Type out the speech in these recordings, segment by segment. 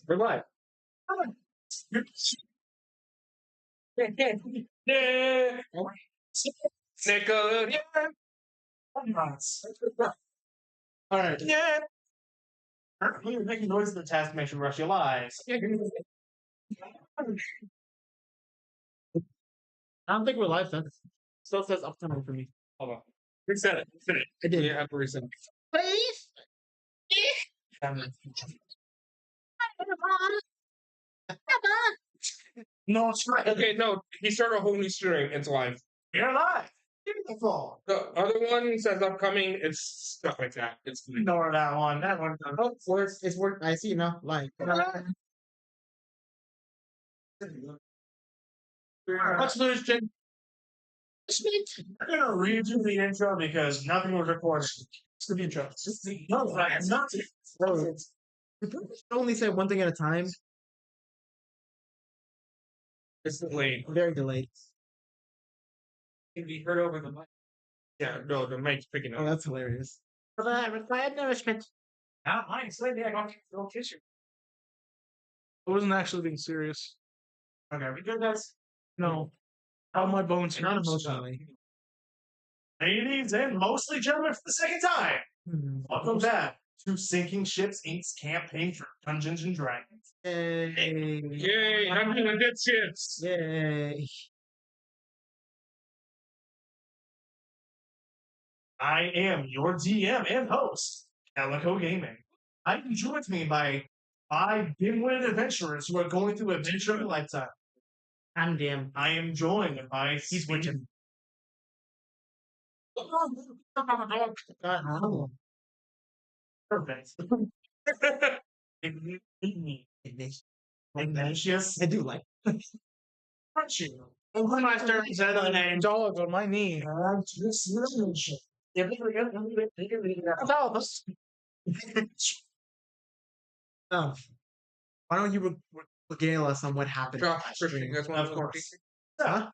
We're live. Yeah. Nickel. Yeah. All right. Yeah. You're making noise in the task to make sure rush your lives. I don't think we're live then. Still says upcoming for me. Hold on. Reset it. Reset it. I did. You have to reset it. Please. No, it's right. Okay, no. He started a whole new stream. It's live. You're live. Beautiful. The other one says upcoming. It's stuff like that. It's Ignore that one. That one. Oh, it's worked. It's worked. I see now. Live. Let's lose, Jim. I'm gonna redo the intro because nothing was recorded. It's the intro. No, it's not. Only say one thing at a time. It's delayed. Very delayed. It can be heard over the mic. Yeah, no, the mic's picking Oh, up. that's hilarious. For that required nourishment. I don't kiss you. I wasn't actually being serious. Okay, we good, guys? No. How my bones Not hurt. emotionally. Ladies and mostly gentlemen for the second time, welcome back to Sinking Ships Inc.'s campaign for Dungeons and Dragons. Yay. Yay! I'm doing good shits. Yay. I am your DM and host, Calico Gaming. I'm joined with me by 5 dim-witted adventurers who are going through adventure of a lifetime. I'm damn. I am joined by He's winning. Perfect. Ignatius I do like. Crunchy. And when I started saying the name, dog on my knee. Oh. Why don't you regale us on what happened? Josh, last Christian, stream? that's one Of course. Huh?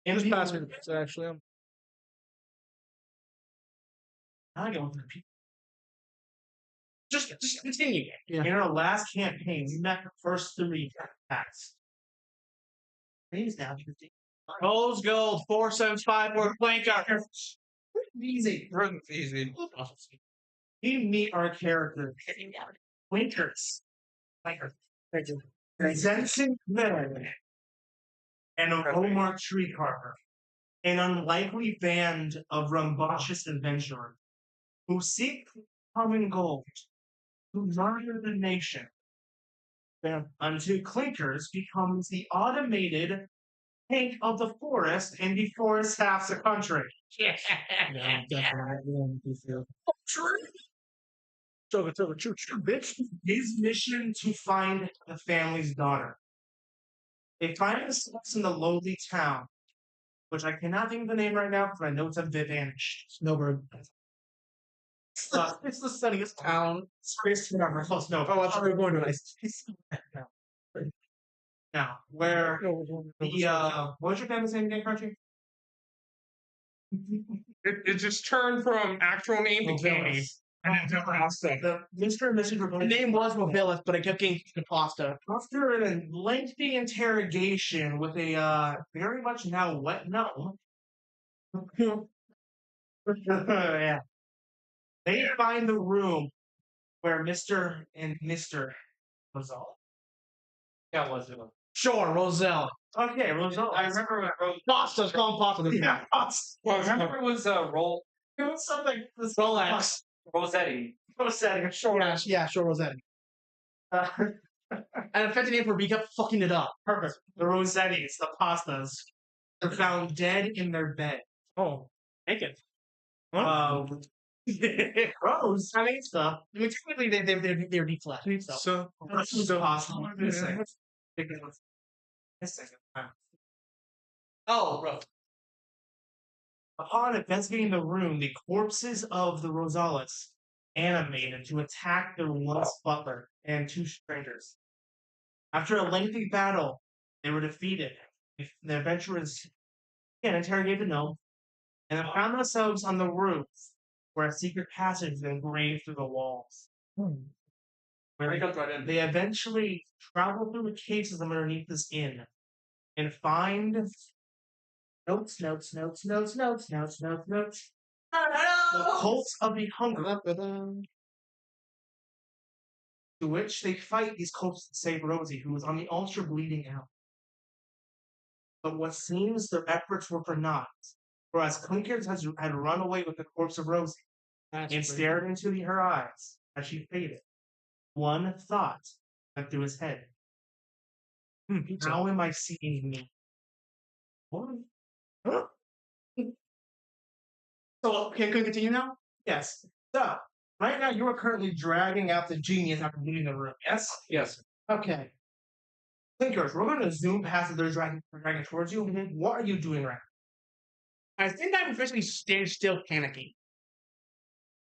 In Just the- pass me the pizza, actually. I don't repeat. Just continue. Yeah. In our last campaign, we met the first 3 packs. Name's now. Rose Gold 475 for Planker. Easy. Easy. We meet our characters. Winkers. Presenting men. And a Omar tree carver. An unlikely band of rambunctious adventurers who seek common gold to murder the nation. Until Clinkers becomes the automated tank of the forest and deforests half the country. Yeah, definitely. Chugga, choo choo, bitch. His mission to find the family's daughter. They find themselves in the lowly town, which I cannot think of the name right now because I know it's a bit vanished. Snowbird. It's the sunniest town. Space whatever. Close no. Oh, I thought we were going to ice. Now, where the what's your family's name again, Crunchy? It just turned from actual name to candy. And then to pasta. The Mr. and Mrs. The Rebellion. name was Mobilis, but I kept getting the pasta. After a lengthy interrogation with a very much now wet gnome, yeah, they find the room where Mr. and Mr. Roselle. Yeah, was it? Sure, Roselle. Okay, Roselle. I remember when Rose. Pasta's called pasta. Yeah, Well, I remember it was roll it was something. This Rolex. Rossetti. setting a short. Yeah, sure, Rosette. And a fancy name for we kept fucking it up. Perfect. The Rossettis, the pastas, are found dead in their bed. Oh, naked. Rose. I mean, stuff. I mean, technically, they're deep flat. So. This is possible. This second. This second. Oh, bro. Upon investigating the room, the corpses of the Rosales animated to attack their once butler and 2 strangers. After a lengthy battle, they were defeated. The adventurers again interrogated the gnome and then found themselves on the roof where a secret passage is engraved through the walls. He comes right in. They eventually travel through the cases underneath this inn and find notes. The cult of the hunger, to which they fight these cults to save Rosie, who is on the altar bleeding out. But what seems their efforts were for naught, whereas Clinkers had run away with the corpse of Rosie and stared into her eyes as she faded. One thought went through his head. How am I seeing me? What? So, can we continue now? Yes. So, right now you are currently dragging out the genius after leaving the room, yes? Yes. Okay. Clinkers, we're going to zoom past the dragging towards you. What are you doing right I think I'm officially standing still panicking.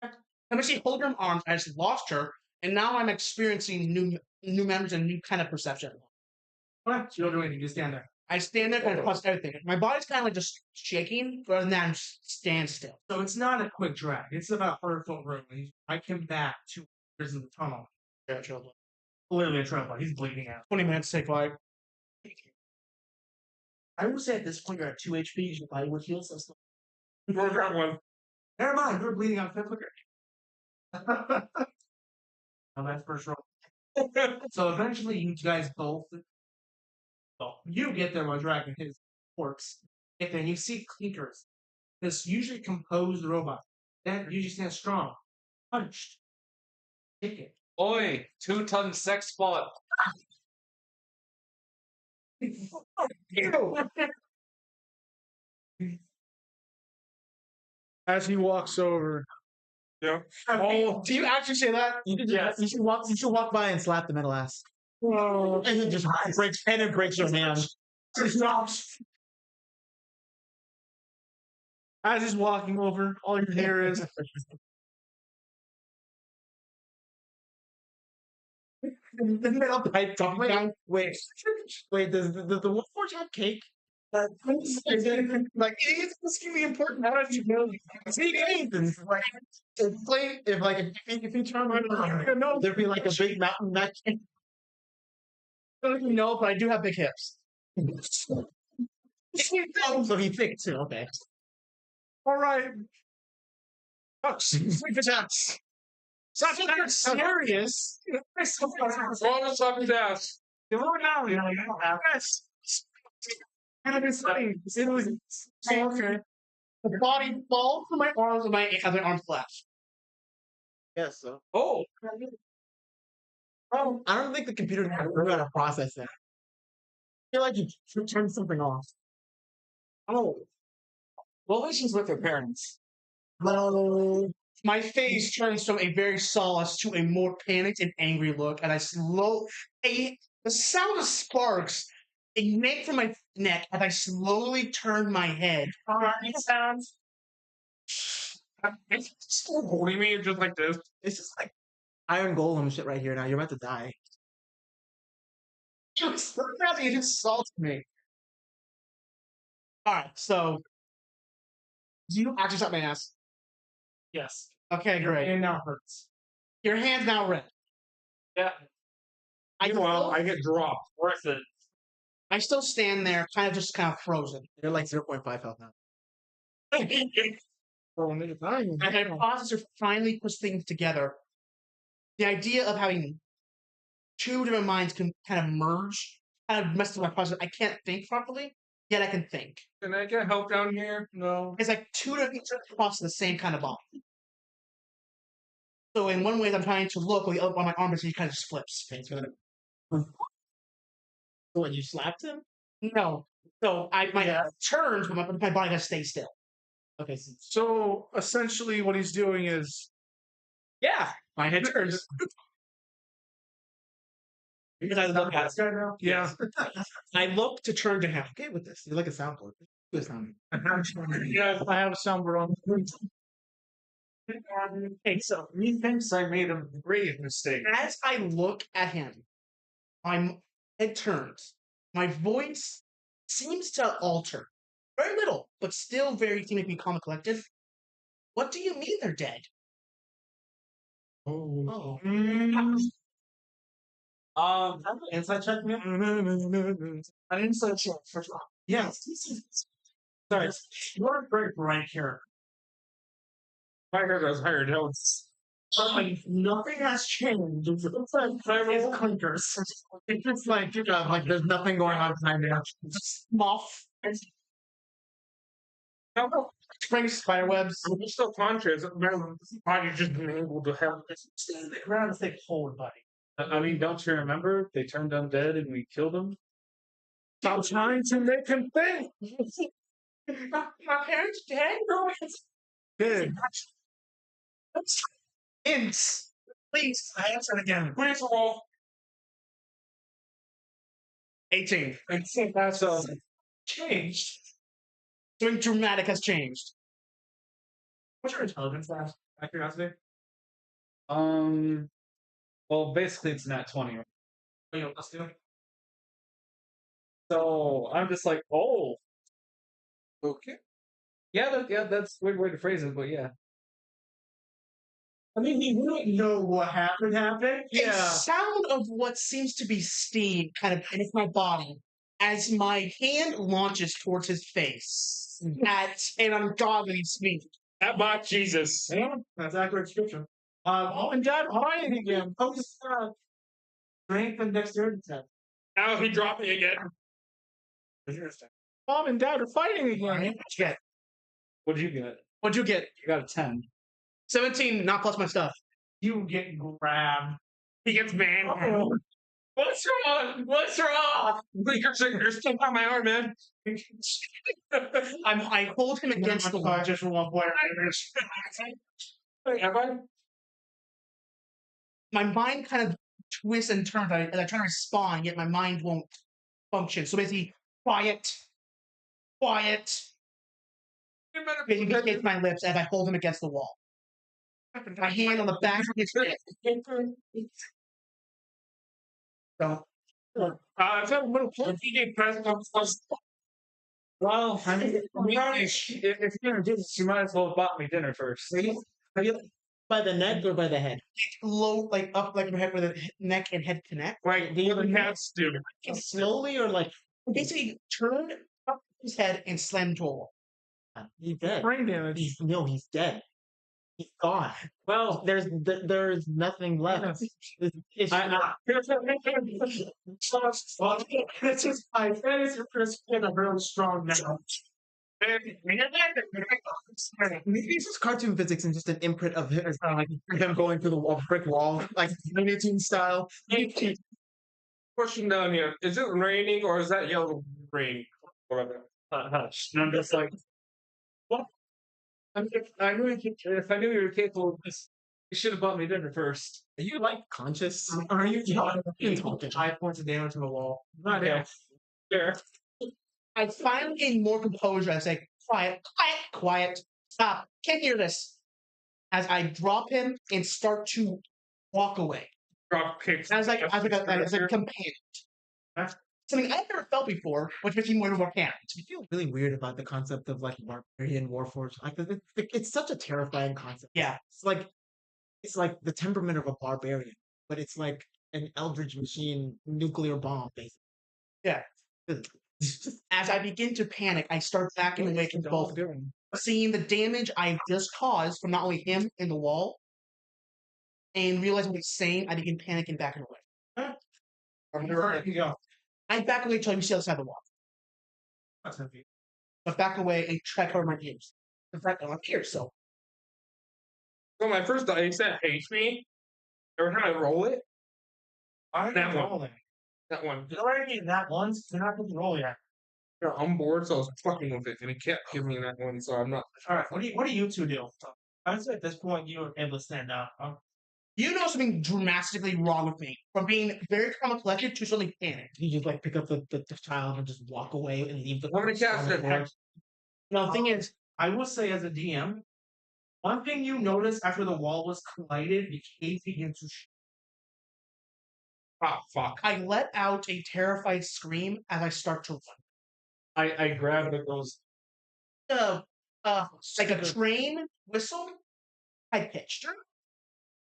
I'm actually holding her arms. I just lost her, and now I'm experiencing new memories and new kind of perception. now? What? You don't do anything, you just stand there. I stand there and I process everything. My body's kind of like just shaking, rather than I'm stand still. So it's not a quick drag. It's about 100-foot room. I came back 2 years in the tunnel. Literally a trouble. He's bleeding out. 20 minutes to take flight. I would say at this point you're at 2 HP. Your body would heal. So Work out one. never mind. You're bleeding out quicker. Now that's first roll. So eventually, you guys both. Well, you get there while dragging his corpse. Get there, and you see Clinkers, this usually composed robot that usually stands strong, punched. Kick it. Oi, 2-ton sex bullet. As he walks over. Yeah. Oh, do you actually say that? Yes. You should walk by and slap the middle ass. Oh, And it just breaks your hand. As he's walking over, all you hear is The middle pipe dropping down. Wait. Does the Wolfforge have cake? Is it like it's extremely important? How did you know? Like, explain if you turn around, no, there'd be like a big mountain neck. no, but I do have big hips. So he's thick too. Okay. all right. Oh, sleep attacks. Stop being serious. Roll us up his ass. Yes. Okay. The body falls to my arms and my other arm flash. Yes. So. Oh, I don't think the computer knows how to process that. I feel like you turned something off. oh. Well, at least she's with her parents. No. My face turns from a very solace to a more panicked and angry look, and the sound of sparks ignite from my neck as I slowly turn my head. It sounds. Still holding me just like this. It's just like Iron Golem shit right here now. You're about to die. It just assaulted me. Alright, so you actually shot my ass. Yes. Okay, great. And now hurts. Your hand's now red. Yeah. Meanwhile, I get dropped. Worth it. I still stand there, kind of frozen. You're like 0.5 health now. And my processor finally puts things together. The idea of having two different minds can kind of merge, kind of messes with my processor. I can't think properly, yet I can think. Can I get help down here? No. It's like two different processes the same kind of body. So in one way, I'm trying to look, with the other on my arm, but he kind of just flips. What, you slapped him? No. So my turns, but my body has to stay still. Okay. So essentially, what he's doing is, Yeah, my head turns. Because I look at him. yeah. I look to turn to him. Okay with this. You're like a soundboard. Good sound. Yeah, I have a soundboard on. Okay, so Methinks I made a grave mistake. as I look at him, my head turns. My voice seems to alter. Very little, but still very seemingly calm and collected. What do you mean they're dead? Oh. Inside check me. An inside check for Yes. Sorry. You're a great right here. I heard those higher notes. Nothing has changed. It's like clinkers. It's just like there's nothing going on behind there. Moth. No, Spring spider webs. I'm still conscious. My body just been able to help. Stay in the ground and say forward, buddy. I mean, don't you remember? They turned undead and we killed them. Stop trying to make him think. My parents dead? Good. Ints. Please, I answered again. Please roll. 18. That's Changed. Something dramatic has changed. What's your intelligence last? Out of curiosity. Well, basically, it's not 20. Oh, you know, let's do it. So I'm just like, oh, okay. Yeah, that's a weird way to phrase it, but yeah. I mean, we don't know what happened. A sound of what seems to be steam kind of hits my body as my hand launches towards his face at an ungodly speed. That bot Jesus. Yeah, that's accurate description. Mom and Dad fighting again. Post strength and dexterity test. Now he dropped me again. Interesting. Mom and Dad are fighting again. What'd you get? What'd you get? You got a 10. 17, not plus my stuff. You get grabbed. He gets banned. What's wrong? What's wrong? You're stuck on my arm, man. I hold him against the wall. Just for 1 point. Wait, have I? My mind kind of twists and turns as I try to respond, yet my mind won't function. So basically, quiet. Basically, he hits my lips as I hold him against the wall. My hand on the back of his head. So, I felt a little close. He gave present on first. Well, I mean, to be honest, if you're gonna do this, you might as well have bought me dinner first. Are you by the neck or by the head? low, like up, like my head where the neck and head connect. Like the other cats do. Slowly or like Basically, turned up his head and slammed to a wall. he's dead? Brain damage. He's dead. He's gone. Well, There's nothing left. It's This is my fantasy Crispin a real strong now. maybe it's just cartoon physics and just an imprint of him, like him going through the wall, brick wall, like Looney Tunes style. question down here. Is it raining or is that yellow rain? Whatever. Hush. And I'm just like, what? I knew if I knew you were capable of this, you should have bought me dinner first. Are you like conscious? Are you talking? 5 points of damage to the wall? Not yeah. Sure. I finally gain more composure. I say, quiet, stop, can't hear this. As I drop him and start to walk away. Drop kicks. As a companion. Something I've never felt before, which makes me more panicked. I feel really weird about the concept of like barbarian warforged. Like it's such a terrifying concept. Yeah. It's like the temperament of a barbarian, but it's like an eldritch machine nuclear bomb, basically. Yeah. As I begin to panic, I start backing away from both, seeing the damage I just caused from not only him and the wall, and realizing what he's saying, I begin panicking, backing away. Where you go? I back away till I see the other side of the wall. That's gonna be. But back away and try to cover my ears. In fact, I'm here, so. So my first dice that hates me. Every time I roll it, I'm That one. rolling. that one. You already need that once. You're not going to roll yet. Yeah, I'm bored, so I was fucking with it, and it kept giving me that one, so I'm not. All right. What do you two do? I would say at this point you were able to stand up. Huh? You know something dramatically wrong with me. From being very calm and collected to suddenly panicked. You just like pick up the child and just walk away and leave the. How many cats on the did floor. Now, the thing is, I will say as a DM, one thing you noticed after the wall was collided, the cave began to Ah, fuck. I let out a terrified scream as I start to run. I grabbed it, goes. Like a train whistle, high pitched.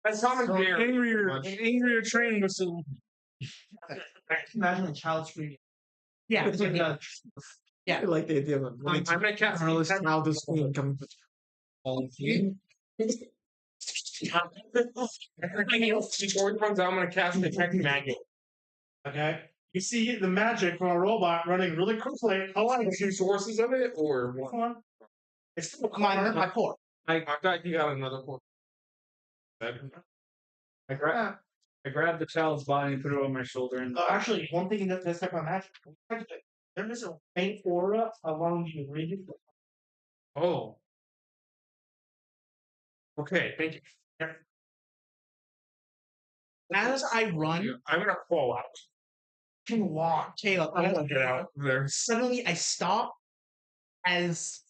I saw him So there. an angrier training whistle. Imagine a child screaming. Yeah, It's like a- Yeah. I like the idea of I'm gonna cast Carlos child is screen coming. Before he runs out, I'm gonna cast Detect Magic. Okay. You see the magic from a robot running really quickly. How long is 2 sources of it, or Come one? on. It's still a my corner. core. I thought you got another one. I grabbed the child's body and put it on my shoulder. And Actually, one thing in this type of magic, there is a faint aura along the ridge. Oh. Okay, thank you. As I run, I'm gonna fall out. Can walk. Caleb, I'm gonna get out there. suddenly I stop as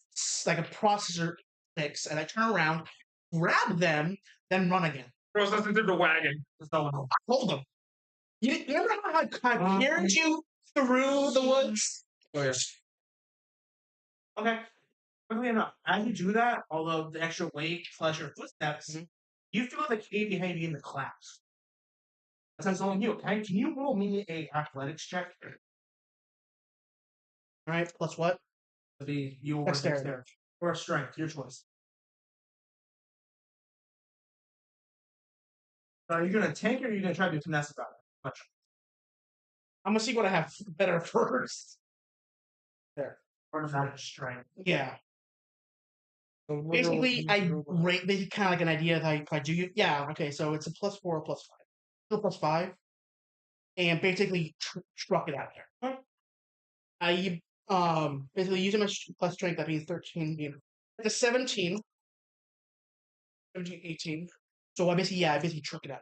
like a processor clicks, and I turn around, grab them, then run again. Throws us into the wagon. Hold them. You remember how I kind of carried you through the woods? Oh yeah. Okay. Quickly enough, as you do that, although the extra weight plus your footsteps, you feel the cave behind you in the collapse. That's only you. Okay? Can you roll me a athletics check? All right, plus what? The your Dexterity. dexterity. Or strength, your choice. Are you gonna tank or are you gonna try to do finesse about it? I'm gonna see what I have better first. There. Or not strength. Yeah. Basically, I rate basically kind of like an idea of how if I do. Yeah. Okay. So it's a +4 or +5. Still +5, and basically struck it out there. I basically using my plus strength, that means 13. It's a 17, 18. So I basically truck it out.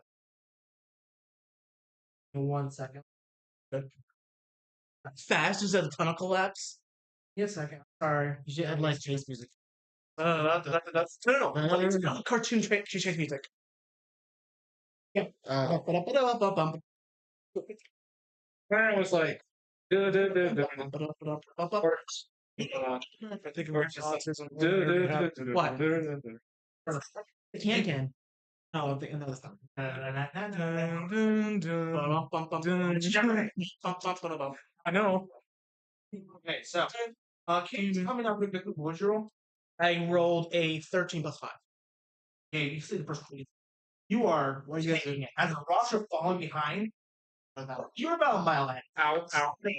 In 1 second. Fast as a tunnel collapse. Yes, second. Sorry. You should add like chase music. That's no. It's not cartoon chase music. Yeah. I was like, It can. No, I'm thinking that was I know. Okay, so can you tell me now quickly what was your roll? I rolled a 13 +5. Yeah, you see the first one. You are What are you guys taking it. As the rocks are falling behind, you're about a mile ahead. ow, ow. No,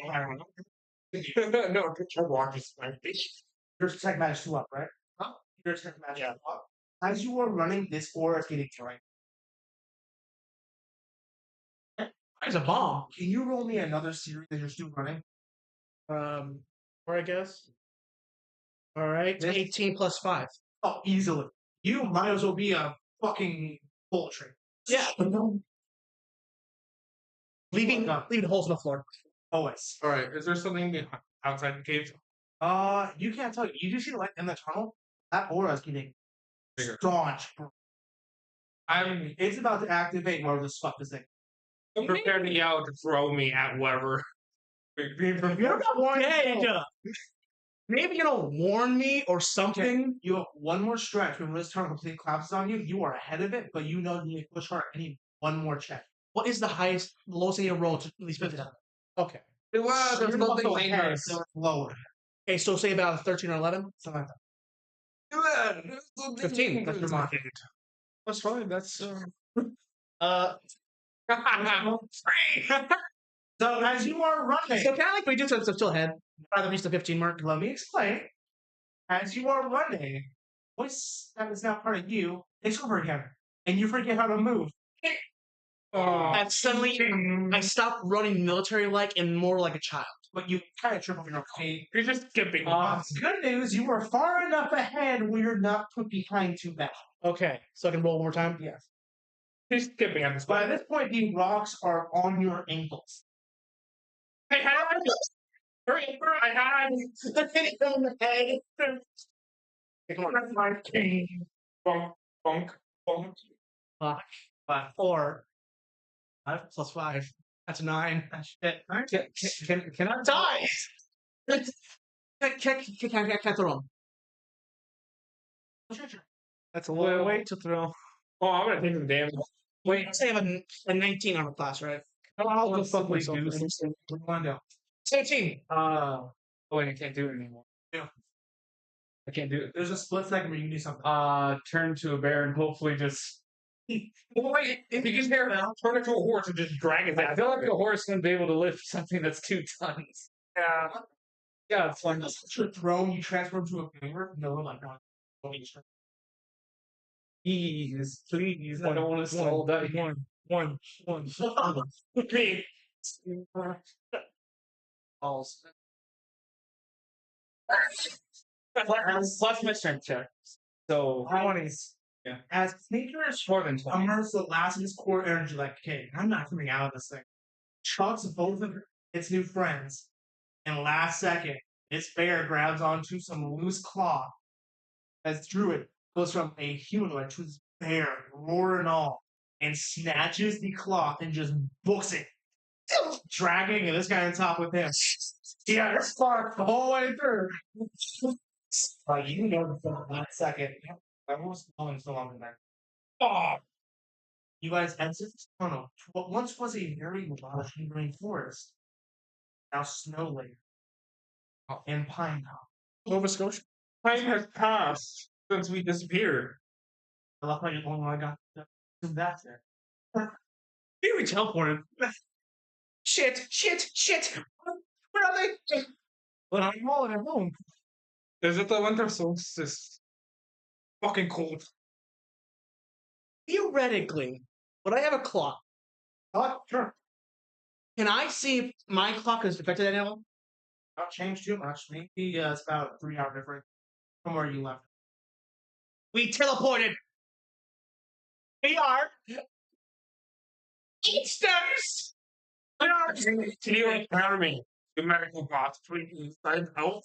I walk is my face. Your tech magic 2 up, right? Huh? Your tech magic 2 up. As you are running, this aura is getting dry. There's a bomb. Can you roll me another series that you're still running? Or I guess. All right, 18 +5. Oh, easily. You might as well be a fucking poultry. Yeah. Leaving holes in the floor. Always. Alright, is there something outside the cave? You can't tell. You do see the light in the tunnel. That aura is getting Bigger. staunch. Bro. I'm It's about to activate whatever the fuck this thing. prepared to yell to throw me at whatever. You're not dead. Maybe you know, warn me or something. You have one more stretch. When this tunnel completely collapses on you, you are ahead of it, but you know you need to push hard. I need one more check. What is the lowest thing you roll to at least 50? Okay. Wow, there's You're nothing also ahead, dangerous. so it's lower. Okay, so say about a 13 or 11? Something like that. 15. That's your mark. That's fine. That's So as you are running, So kind of like we do since I'm still ahead. Rather reach the 15 mark. let me explain. As you are running, voice that is now part of you takes over again, and you forget how to move. And suddenly, I stop running military-like and more like a child. But you kind of trip over your own feet. You're just skipping. Good news, you are far enough ahead where you're not put behind too bad. Okay, so I can roll one more time? Yes. You're skipping at this But point. at this point, the rocks are on your ankles. I had hurry, I had Come on. That's my king. Bonk, bonk, bonk. 4. 5 plus 5. That's 9. That's shit. can I Die! Can't throw him. That's a long way to throw. Oh, I'm gonna take some damage. Wait, say I have a 19 on the class, right? I'll Let's go fuck simply myself. do then. something. What do you want to do? 18. Oh wait, I can't do it anymore. Yeah. I can't do it. There's a split second where you can do something. Turn to a bear and hopefully just. Well, wait, if you can hear it now, turn into a horse and just drag it I back. feel like a horse wouldn't be able to lift something that's 2 tons. Yeah. Yeah, it's fine. Your throne, you transform to a bear? No, like not. Please, please. I don't want to stall that. One. Okay. Balls. Plus my strength check. So 20s. Yeah. As Sneakers more than 20. immerse the last of his core energy, like, okay, I'm not coming out of this thing. Chucks both of its new friends, and last second, its bear grabs onto some loose cloth as Druid goes from a humanoid to his bear, roar and all, and snatches the cloth and just books it, dragging and this guy on top with him. Yeah, it's sparked the whole way through. You know from that second. I was going so long than that. Oh! You guys exit this tunnel. What once was a very lush and green forest. Now snow layer. And pine top. Nova Scotia. Time has passed since we disappeared. I love how you're the only one I got to that there. Here we teleported. Shit. Where are they? But I'm all at home. Is it the winter solstice? Fucking cold. Theoretically, would I have a clock? Oh, sure. Can I see if my clock is affected at all? Not changed too much. Maybe it's about 3 hour difference from where you left. We teleported. We are. Easters. Can you empower me? You medical bots, please. I'm out.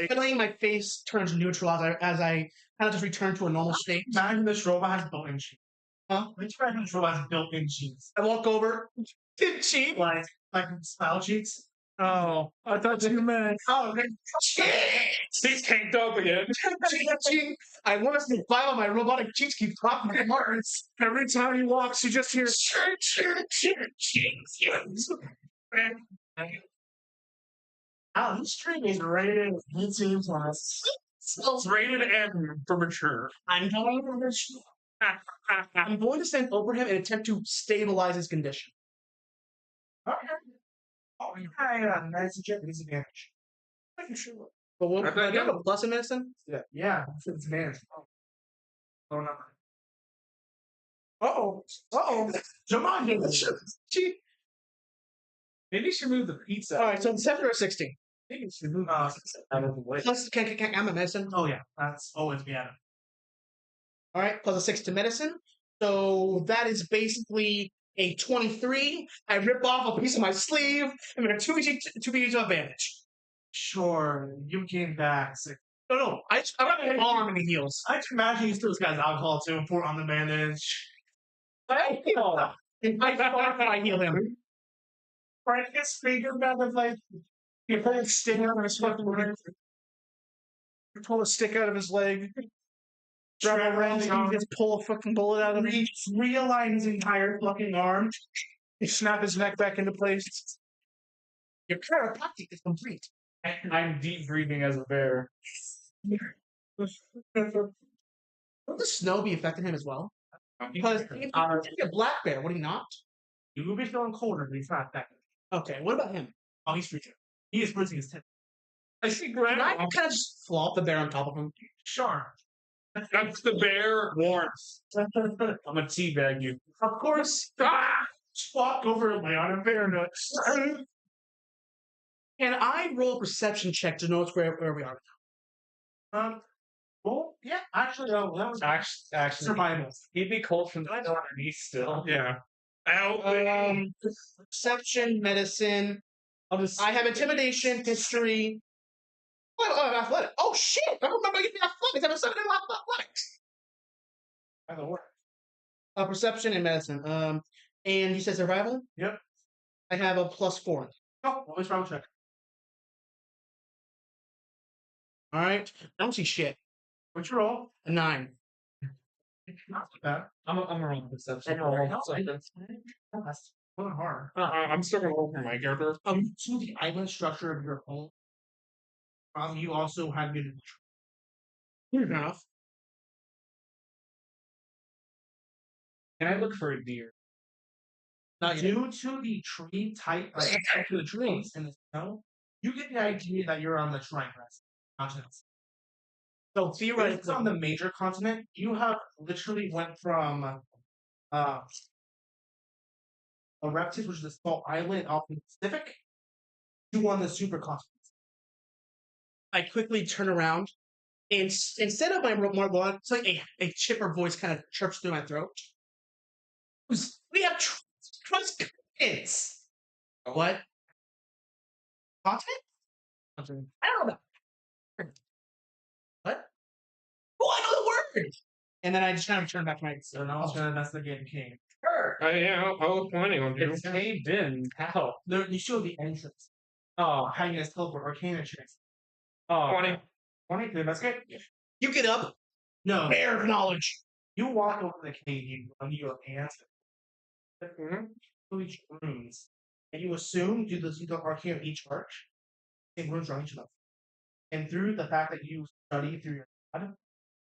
Feeling my face turns neutral as I kind of just return to a normal state. Imagine this robot has built-in cheese. Huh? Which imagine this robot has built-in cheese? I walk over. Did she? Like style cheats? Oh, I thought you meant. Oh, okay. He's tanked up again. I want to survive on my robotic cheeks keep popping my hearts. Every time he walks, you just hear. Oh, this stream is rated 18 plus. It's rated M for mature. I'm going to stand over him and attempt to stabilize his condition. Okay. Oh, yeah, nice to check disadvantage. Making sure. But what, I bet do you have you- a plus in medicine? Yeah, it's advantage. Oh, no. Jumanji! Gee. Maybe you should move the pizza. All right, so 7 or 16. Maybe you should move Uh, out of the way. Plus, can I'm a medicine. Oh, yeah, that's always be Adam. All right, plus a 6 to medicine. So that is basically a 23. I rip off a piece of my sleeve and make a 2v2 advantage. Sure, you came back. No, I got an arm and he heals. I can imagine you still this guy's alcohol too and pour on the bandage. I heal. I fart, I heal him. Right, his finger back of like you pull a stick out of his fucking leg. You pull a stick out of his leg. Grab a wrench and you just pull a fucking bullet out of him. Realign his entire fucking arm. You snap his neck back into place. Your chiropractic is complete. I'm deep breathing as a bear. Would the snow be affecting him as well? Because if he's a black bear, would he not? You will be feeling colder, but he's not that. Okay, what about him? Oh, he's freezing. He is freezing his tip. I see Can I Grandma. kind of just flop the bear on top of him? Sure. That's the bear warmth. I'm a teabag you. Of course. Just walk over and lay on a bear nuts. Can I roll a perception check to know where we are? Well, yeah, actually, that was Actually, survival. he'd be cold from the underneath still. Yeah. Out. Perception, medicine. I'll just. I have intimidation, history. Oh, athletic. Oh shit! I remember getting athletics. I have a 7 in athletics. By the way. Perception and medicine. And you said survival. Yep. I have a +4. Oh, always round check. All right. I don't see shit. What's your roll? A 9. Not too bad. I'm a wrong perception. What Going hard. I'm still gonna look for my character. To the island structure of your home, you also have your Fair enough. Can I look for a deer? due to the tree type, like to the trees in the snow, you get the idea that you're on the trigrass continents. So If it's theoretically, on the major continent, you have literally went from Erectus, which is a small island off in the Pacific, to one of the supercontinents. I quickly turn around, and instead of my more blood, it's like a chipper voice kind of chirps through my throat. We have trust continents. What? Continent? I don't know. What? Oh, I know the word. And then I just kind of turn back to my. So now it's gonna investigate King. Yeah, I was planning on doing It's caved in. How? There, you show the entrance. Oh, How you guys teleport Arcana checks. oh. 20. 20 to investigate? You get up. No. Air of knowledge. You walk over the cave, you run your hands through each rooms, and you assume due to the arcane of each arch, same rooms are each of them. And through the fact that you study through your god,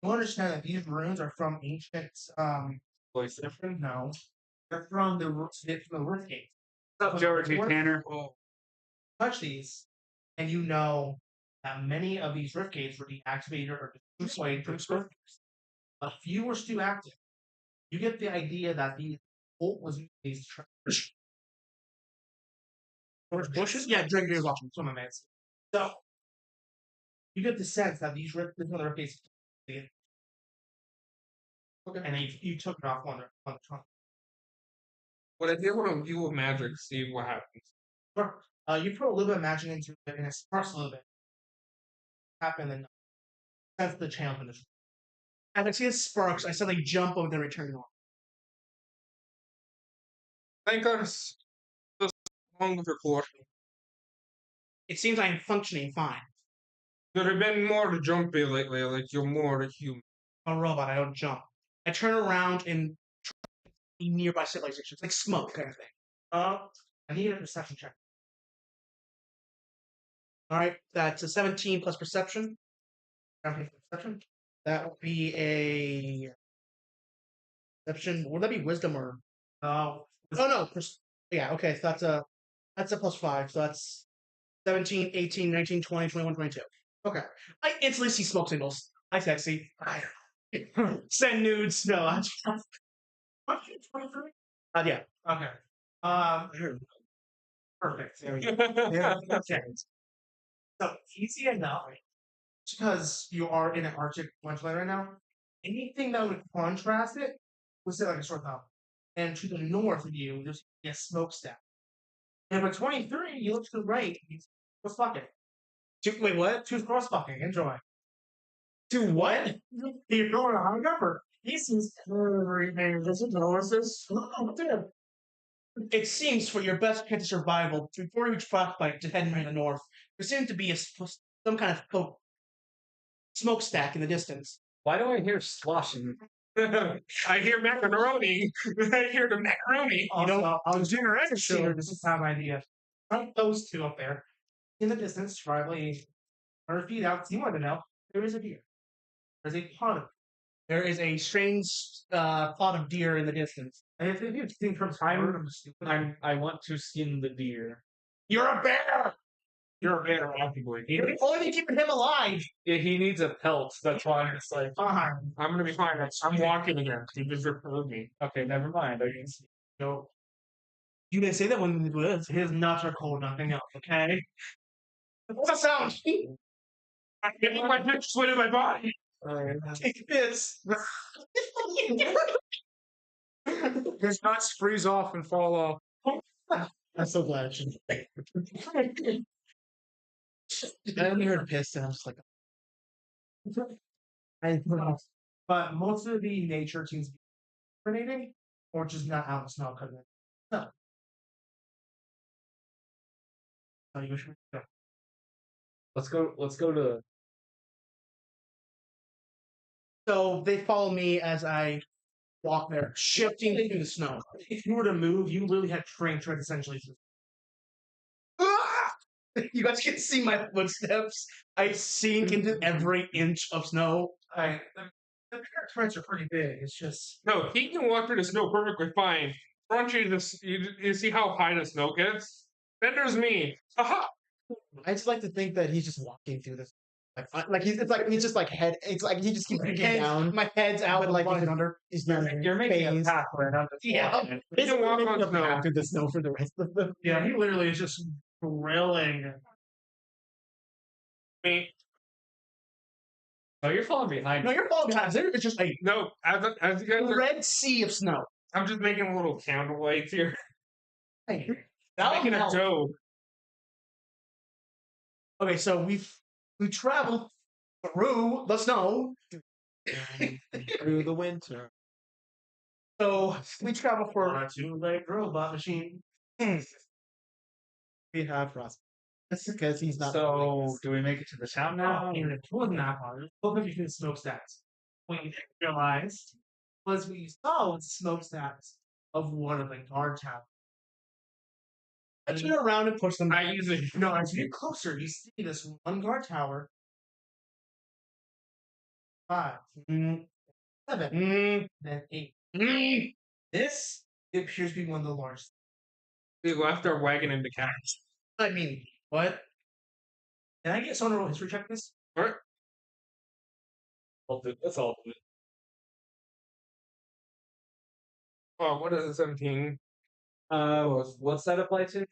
you understand that these runes are from ancient different no. They're from the roots from the root gate. What's up, Georgie Tanner? Touch these, and you know that many of these rift gates were deactivated or dissuaded from scriptures. A few were still active. You get the idea that the ult was these bushes? Yeah, Dragon Gear is awesome. That's what my man said. So you get the sense that these rift gates okay. And then you took it off on the trunk. What I did want to view with magic, see what happens. Sure. You put a little bit of magic into it and it sparks a little bit. Happen and sense the channel in the As I see the sparks, I suddenly jump over and return normal. Thank us. Just along with your course. It seems I'm functioning fine. There have been more jumpy lately, like you're more human. I'm a robot, I don't jump. I turn around and try to be nearby civilizations, like smoke kind of thing. I need a perception check. Alright, that's a 17 plus perception. Perception? That would be a perception. Would that be wisdom or Oh no, yeah, okay, so that's a plus 5, so that's 17, 18, 19, 20, 21, 22. Okay. I instantly see smoke signals. Hi, sexy. Send nudes. No, I'm 23? yeah. Okay. Perfect. There we go. Okay. So easy enough because you are in an Arctic wonderland right now. Anything that would contrast it would say like a sore thumb. And to the north of you, there's a smokestack. And for 23, you look to the right. What's bucket? Wait, what? Two's cross bucket. Enjoy. To what? You're going to hung upper. He seems doesn't know this. It seems for your best chance of survival, before you reach frostbite to head in the north, there seems to be some kind of smokestack in the distance. Why do I hear sloshing? I hear macaroni. I hear the macaroni. Also, I was doing a record show. This is my idea. Hunt those two up there. In the distance, probably 100 feet out. You want to know, there is a deer. There's a pod of There is a strange plot of deer in the distance. and if you think from I want to skin the deer. You're a bear! You're a better happy boy. You're the only thing keeping him alive! He needs a pelt. That's why I'm just like, fine. I'm gonna be fine. I'm walking again. You just referred me. okay, never mind. I can see. No, You didn't say that when it was. his nuts are cold, nothing else, okay? What's that sound? I'm getting my neck sweat in my body. Take this. His nuts freeze off and fall off. I'm so glad. I only heard piss and I was just like, But most of the nature seems to be hibernating or just not out in the snow because of it. No. So you should go. Let's go to. So they follow me as I walk there, shifting through the snow. If you were to move, you literally had train tread essentially. Ah! You guys can see my footsteps. I sink into every inch of snow. The treads are pretty big. It's just No, he can walk through the snow perfectly fine. Don't you just you see how high the snow gets? Then there's me. Aha! I just like to think that he's just walking through this. Like he's it's like he's just like head. It's like he just keeps looking down. My head's out, But but like like he's- under. He's not. You're making a phased. pathway, not just Yeah. walking it. He can walk Making on a snow. path through the snow for the rest of the. yeah. He literally is just drilling. Me. Oh, you're falling behind. No, you're falling behind. It's just a No, as you guys are, red sea of snow. I'm just making little candle lights here. That Making a dough. Okay, so we travel through the snow. Through the winter. So we travel for On a two-leg robot machine. We have Ross. That's because he's not. So, do we make it to the town now? Even if it wasn't that hard, look at your smokestacks. What you realized was what you saw was smokestacks of one of the guard towers. I turn around and push them. I use it. No, as you get closer, you see this one guard tower. 5, 7, then 8. This it appears to be one of the largest. We left our wagon in the cabin. I mean, what? Can I get someone to roll history check this? Alright. That's all. Oh, what is it? 17. What's that apply to?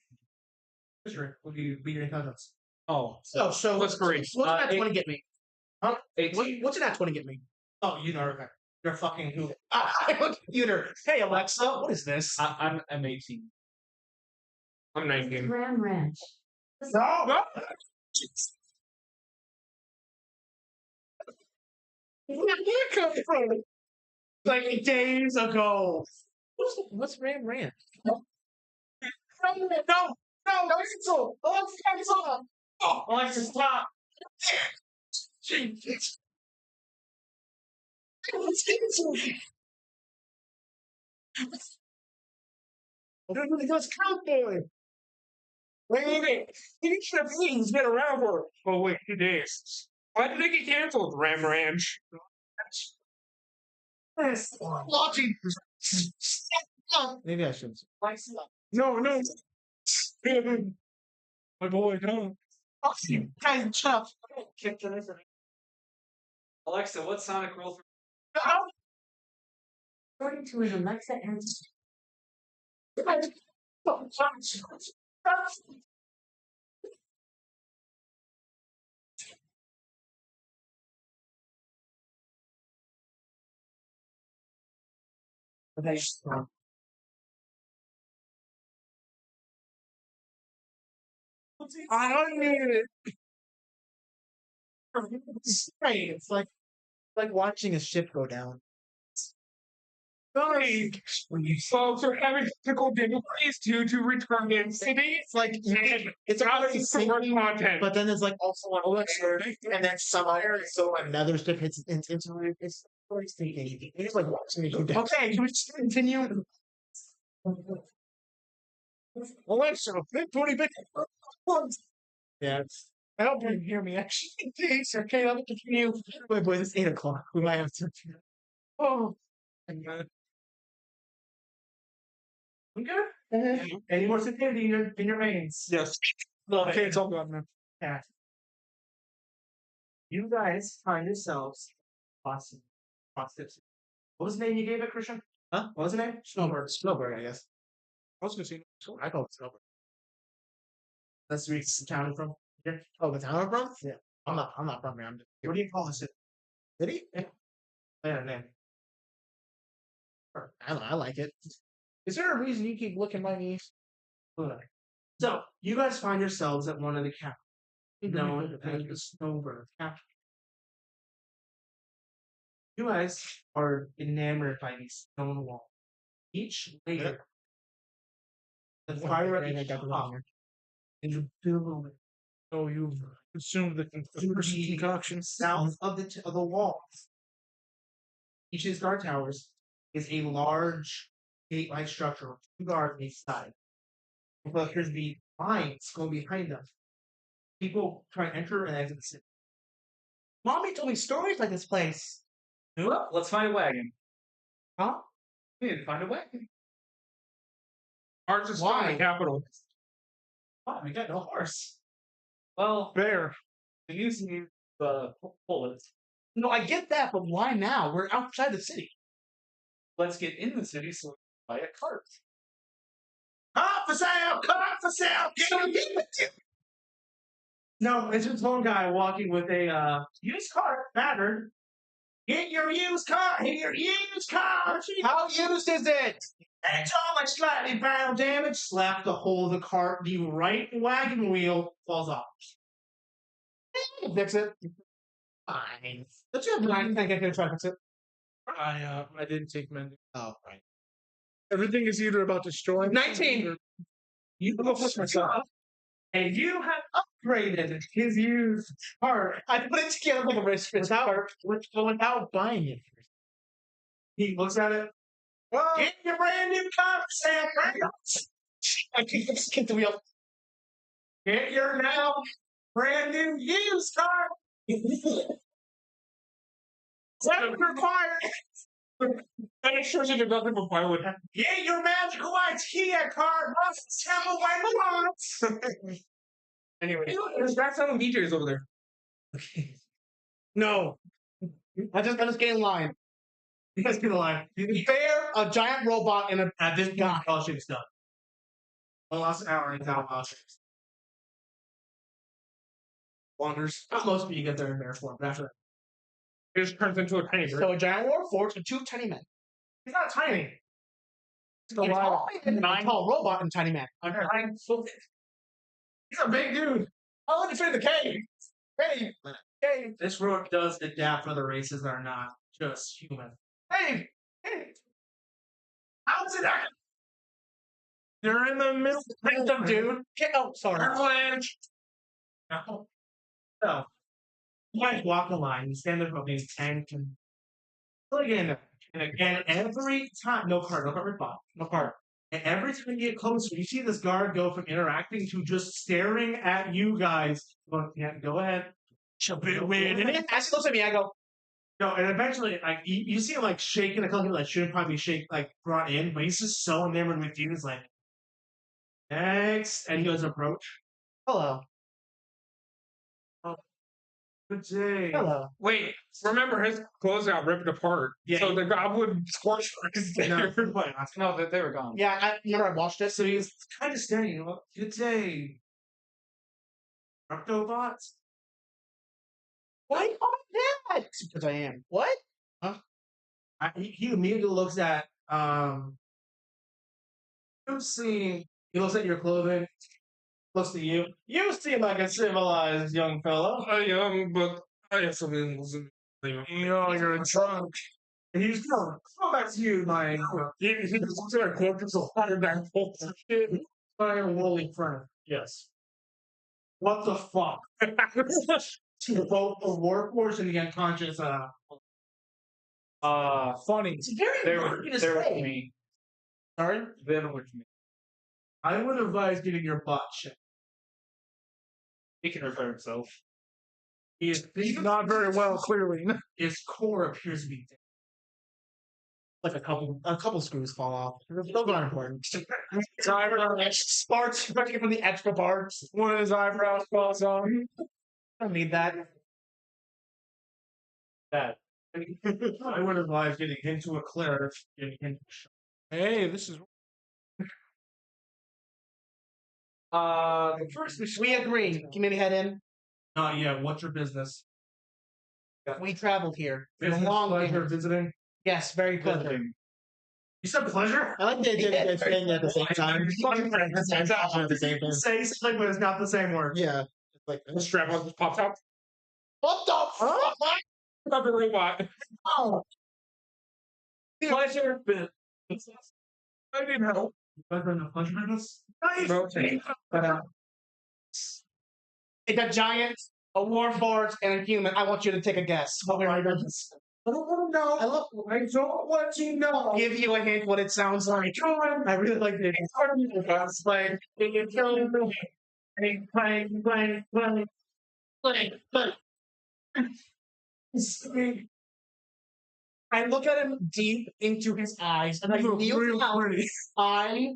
History. Will you be your intelligence? Oh, Oh, so That's great. What's that eight- 20 get me? What, 18. what's that 20 get me? Oh, you know, okay. You're fucking who? I look at the computer. Hey Alexa, what is this? I'm 18. I'm 19. Ram Ranch. No. Where did that come from? Like days ago. What's Ram Ranch? No, cancel! Oh, cancel! Alexa, stop! Jesus. That's cowboy. Wait. He should have seen he's been around for. Oh, wait, 2 days. Why did they get canceled, Ram Ranch? Watching. Maybe I shouldn't. No. My boy, no. Guys, shut up. Alexa, what's Sonic Roll? According to an Alexa answer. I don't need it. It's like watching a ship go down. Sorry. Folks are having technical difficulties due to return in city. It's like it's Not already for sinking, content. but then there's like also an elixir, and then somehow so another ship hits into it. It's always thinking. You're just like watching it go down. Okay, can we just continue? Alexa, big booty, big. Yeah. I hope you hear me. Actually, please. Okay, let me continue. Wait, boy, it's 8 o'clock. We might have to. Oh, I'm good. Any more stupidity in your veins? Yes. okay, it's all gone now. Yeah. You guys find yourselves awesome. What was the name you gave it, Christian? Huh? What was the name? Snowbird. Snowbird, I guess. I was gonna say. I call it Snowbird. That's where it's town from. Yeah. Oh, the town I'm from? Yeah. I'm not from here. I'm just. What do you call this? City? Yeah, name. I don't know, I like it. Is there a reason you keep looking my knees? So you guys find yourselves at one of the capitals, known as the Snowbird Capital. You guys are enamored by these stone walls. Each layer, the fire at each top, and you build Oh, you've consumed the concoction. south of the walls. Each of these guard towers is a large gate-like structure with 2 guards on each side. But there's the lines going behind them. People try and enter and exit the city. Mommy told me stories like this place. Well, let's find a wagon. Huh? We need to find a wagon. Ours is still in Why? the capital. Wow, we got no horse. Well, There. we using the bullets. No, I get that, but why now? We're outside the city. Let's get in the city so we can buy a cart. Cart for sale! Cart for sale! No, it's just one guy walking with a used cart, battered. Get your used car! Get your used car! How used is it? It's only slightly battle damage. Slap the hole of the cart. The right wagon wheel falls off. Fix it. Fine. Don't you have 9? I can try to fix it. I didn't take mending. Oh, right. Everything is either about destroying 19. or You go first myself. And you have upgraded his used cart I put it together like a wrist without buying it. He looks at it. Well, Get your brand new car for sale, I can just kick the wheel. Get your now brand new used car. What's required? That assures you nothing but plywood. Get your magical IKEA car. Tell me when you want. Anyway, there's back sound DJs over there. no. I just get in line. You guys get a line. Bear, a giant robot, and a At this point, guy. all shit's done. The last hour and now all shit's Wanders. most of you get there in bear form. But after that, It just turns into a tiny bird. So a giant warforged with 2 tiny men. he's not tiny. He's tall, and a tall robot and tiny man. He's a big dude. I'll let you fit in the cave. Hey, hey, This road does adapt for the races that are not just human. hey, hey. How's it that? You're in the middle. Random dude. Oh, sorry. Avalanche! No. So, you guys walk the line, you stand there for these 10 and again, and every time, no card respond, no card. And every time you get closer, you see this guard go from interacting to just staring at you guys. Going, yeah, go ahead. It's a bit weird, isn't it? As he looks at me, I go, No, and eventually, like you see him like shaking a couple like shouldn't probably be like brought in, but he's just so enamored with you. He's like, next, and he goes approach. hello, Good day. hello. Wait, remember his clothes got ripped apart. Yeah, So the goblin scorched is No, there. No, they were gone. Yeah, I remember I watched it. So he's kind of staring. You know, good day. Cryptobots. Why you call me that? Because I am. What? He immediately looks at you see. He looks at your clothing. Looks at you. You seem like a civilized young fellow. I am, but I have something. You're a drunk. And he's going, go back to you, my He looks at my cloak and so hard and shit. my woolly friend. Yes. What the fuck? Both the workforce and the unconscious. Funny. It's very They're important to with say. me. Sorry, They're with me. I would advise getting your butt checked. He can repair himself. He's Not very well, clearly. His core appears to be dead. Like a couple screws fall off. Those aren't important. His eyebrow, Sparks directly from the extra parts. one of his eyebrows falls off. I don't need that. That. I would advise getting into a cleric and into a shop. Hey, this is First We agree. Can maybe head in? Not yet. What's your business? We traveled here. It's a Business long pleasure way. visiting. Yes, very pleasure. You said pleasure? I like the idea that they're saying at the same time. At the same time. Say something, but it's not the same word. Yeah. It's like the strap on just popped out. What the fuck? Not the robot. Oh, Pleasure. I need help. Pleasure in the pleasure business? No, it's a giant, a warforged, and a human. I want you to take a guess. What we are doing. I don't want to know. I love. I don't want to know. Give you a hint what it sounds like. I really like it. It's like, you're killing me. I look at him deep into his eyes, and I kneel down. I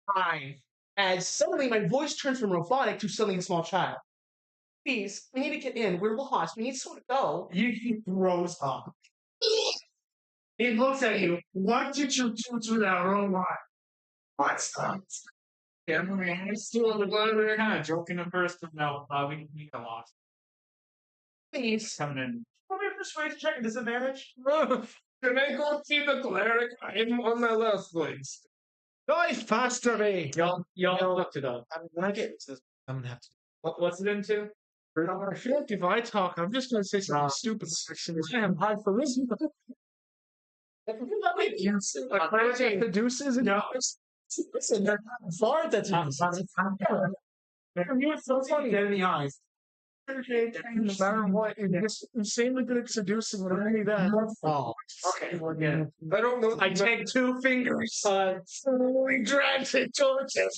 cry as suddenly my voice turns from robotic to suddenly a small child. Please, we need to get in. We're lost. We need somewhere to go. He throws up. He looks at you. What did you do to that robot? What's that? Yeah, I'm still on the blood. We were kind of joking at first, but no, we got lost. Please. Coming in. What are persuasion check a disadvantage? Can I go see the cleric? I'm on my last list. Guys, faster me. Y'all looked it up. I mean, when I get into this, I'm gonna have to. What's it into? I feel like if I talk, I'm just gonna say something stupid. I am high for this. Like crazy produces and listen, they're far that's You're so funny. Dead in the eyes. no matter what, you're just insanely good at seducing when I need that. Oh, Okay, we're good. I don't know. I take 2 fingers, slowly drags it towards him.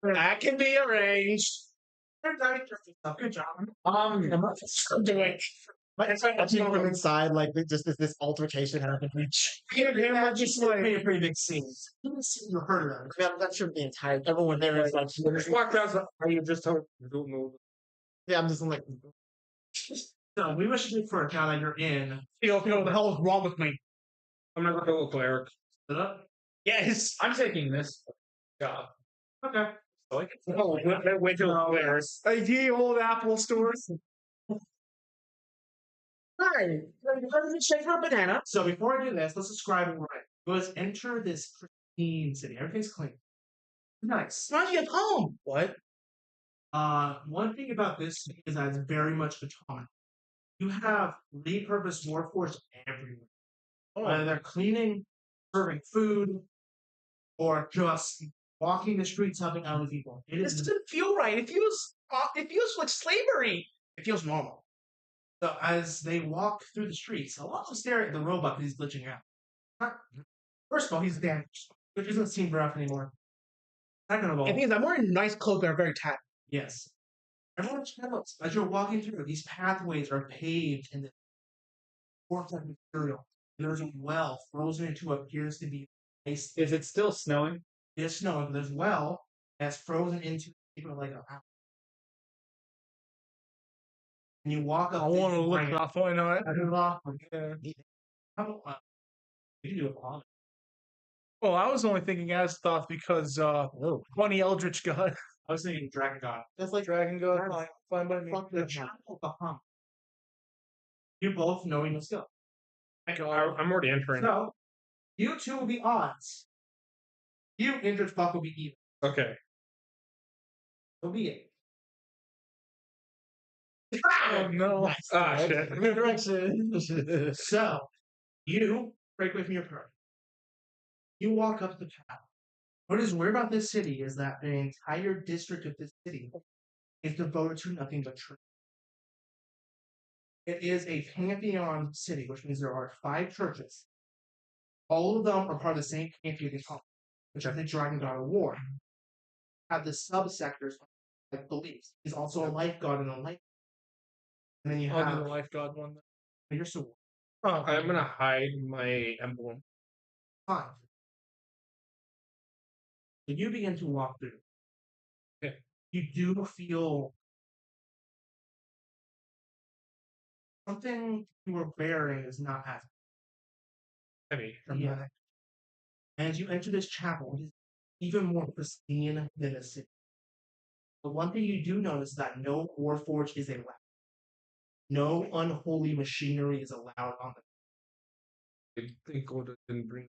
That can be arranged. Good job. I'm not doing. I see from inside, like this altercation happening. Him just like Made a pretty big scene. You didn't see you heard of them. I'm not sure the entire everyone there is like. Just walk past. Are you just telling? I don't know. Yeah, I'm just like. So we wish you for now that you're in. What the hell is wrong with me? I'm not gonna go cleric. Sit up. Yes. I'm taking this job. Okay. So I can Wait till cleric. Ye old Apple stores. Hi, let me shake for a banana. So before I do this, let's describe it right. Let's enter this pristine city. Everything's clean. Nice. Reminds me of home. What? One thing about this city is that it's very much autonomous. You have repurposed Warforged everywhere. Whether they're cleaning, serving food, or just walking the streets helping other people. It This is doesn't feel right. It feels like slavery. It feels normal. so as they walk through the streets, a lot of them stare at the robot because he's glitching out. First of all, he's damaged, which doesn't seem rough anymore. Second of all, I think I'm wearing nice clothes that are very tight. yes. Everyone knows as you're walking through, these pathways are paved in the fork-like material. There's a well frozen into what appears to be ice. Is it still snowing? There's snow, but there's well that's frozen into like a. And you walk up. I want to this look ramp. off. I know it. Yeah. You can do a palm. Well, I was only thinking as thought because funny Eldritch God. I was thinking Dragon God. That's like Dragon God. Fine by me. Fuck the chapel Baham. You both know you must go. I'm already entering. So, you two will be odds. You, Indridge Buck, will be even. Okay. So be it. Oh no. Ah, shit. Direction. So, you break away from your party. You walk up the path. What is weird about this city is that the entire district of this city is devoted to nothing but trees. It is a pantheon city, which means there are 5 churches. All of them are part of the same pantheon cult, which are the Dragon God of War. Have the subsectors like beliefs. He's also a life god and a life. And then you I'll do have the life god one. your sword. Oh, I'm gonna hide my emblem. Fine. So you begin to walk through. Okay. You do feel something you were bearing is not as Heavy. yeah. And as you enter this chapel, it is even more pristine than a city. But one thing you do notice is that no Warforge is allowed. No unholy machinery is allowed on the. I think Oda didn't bring.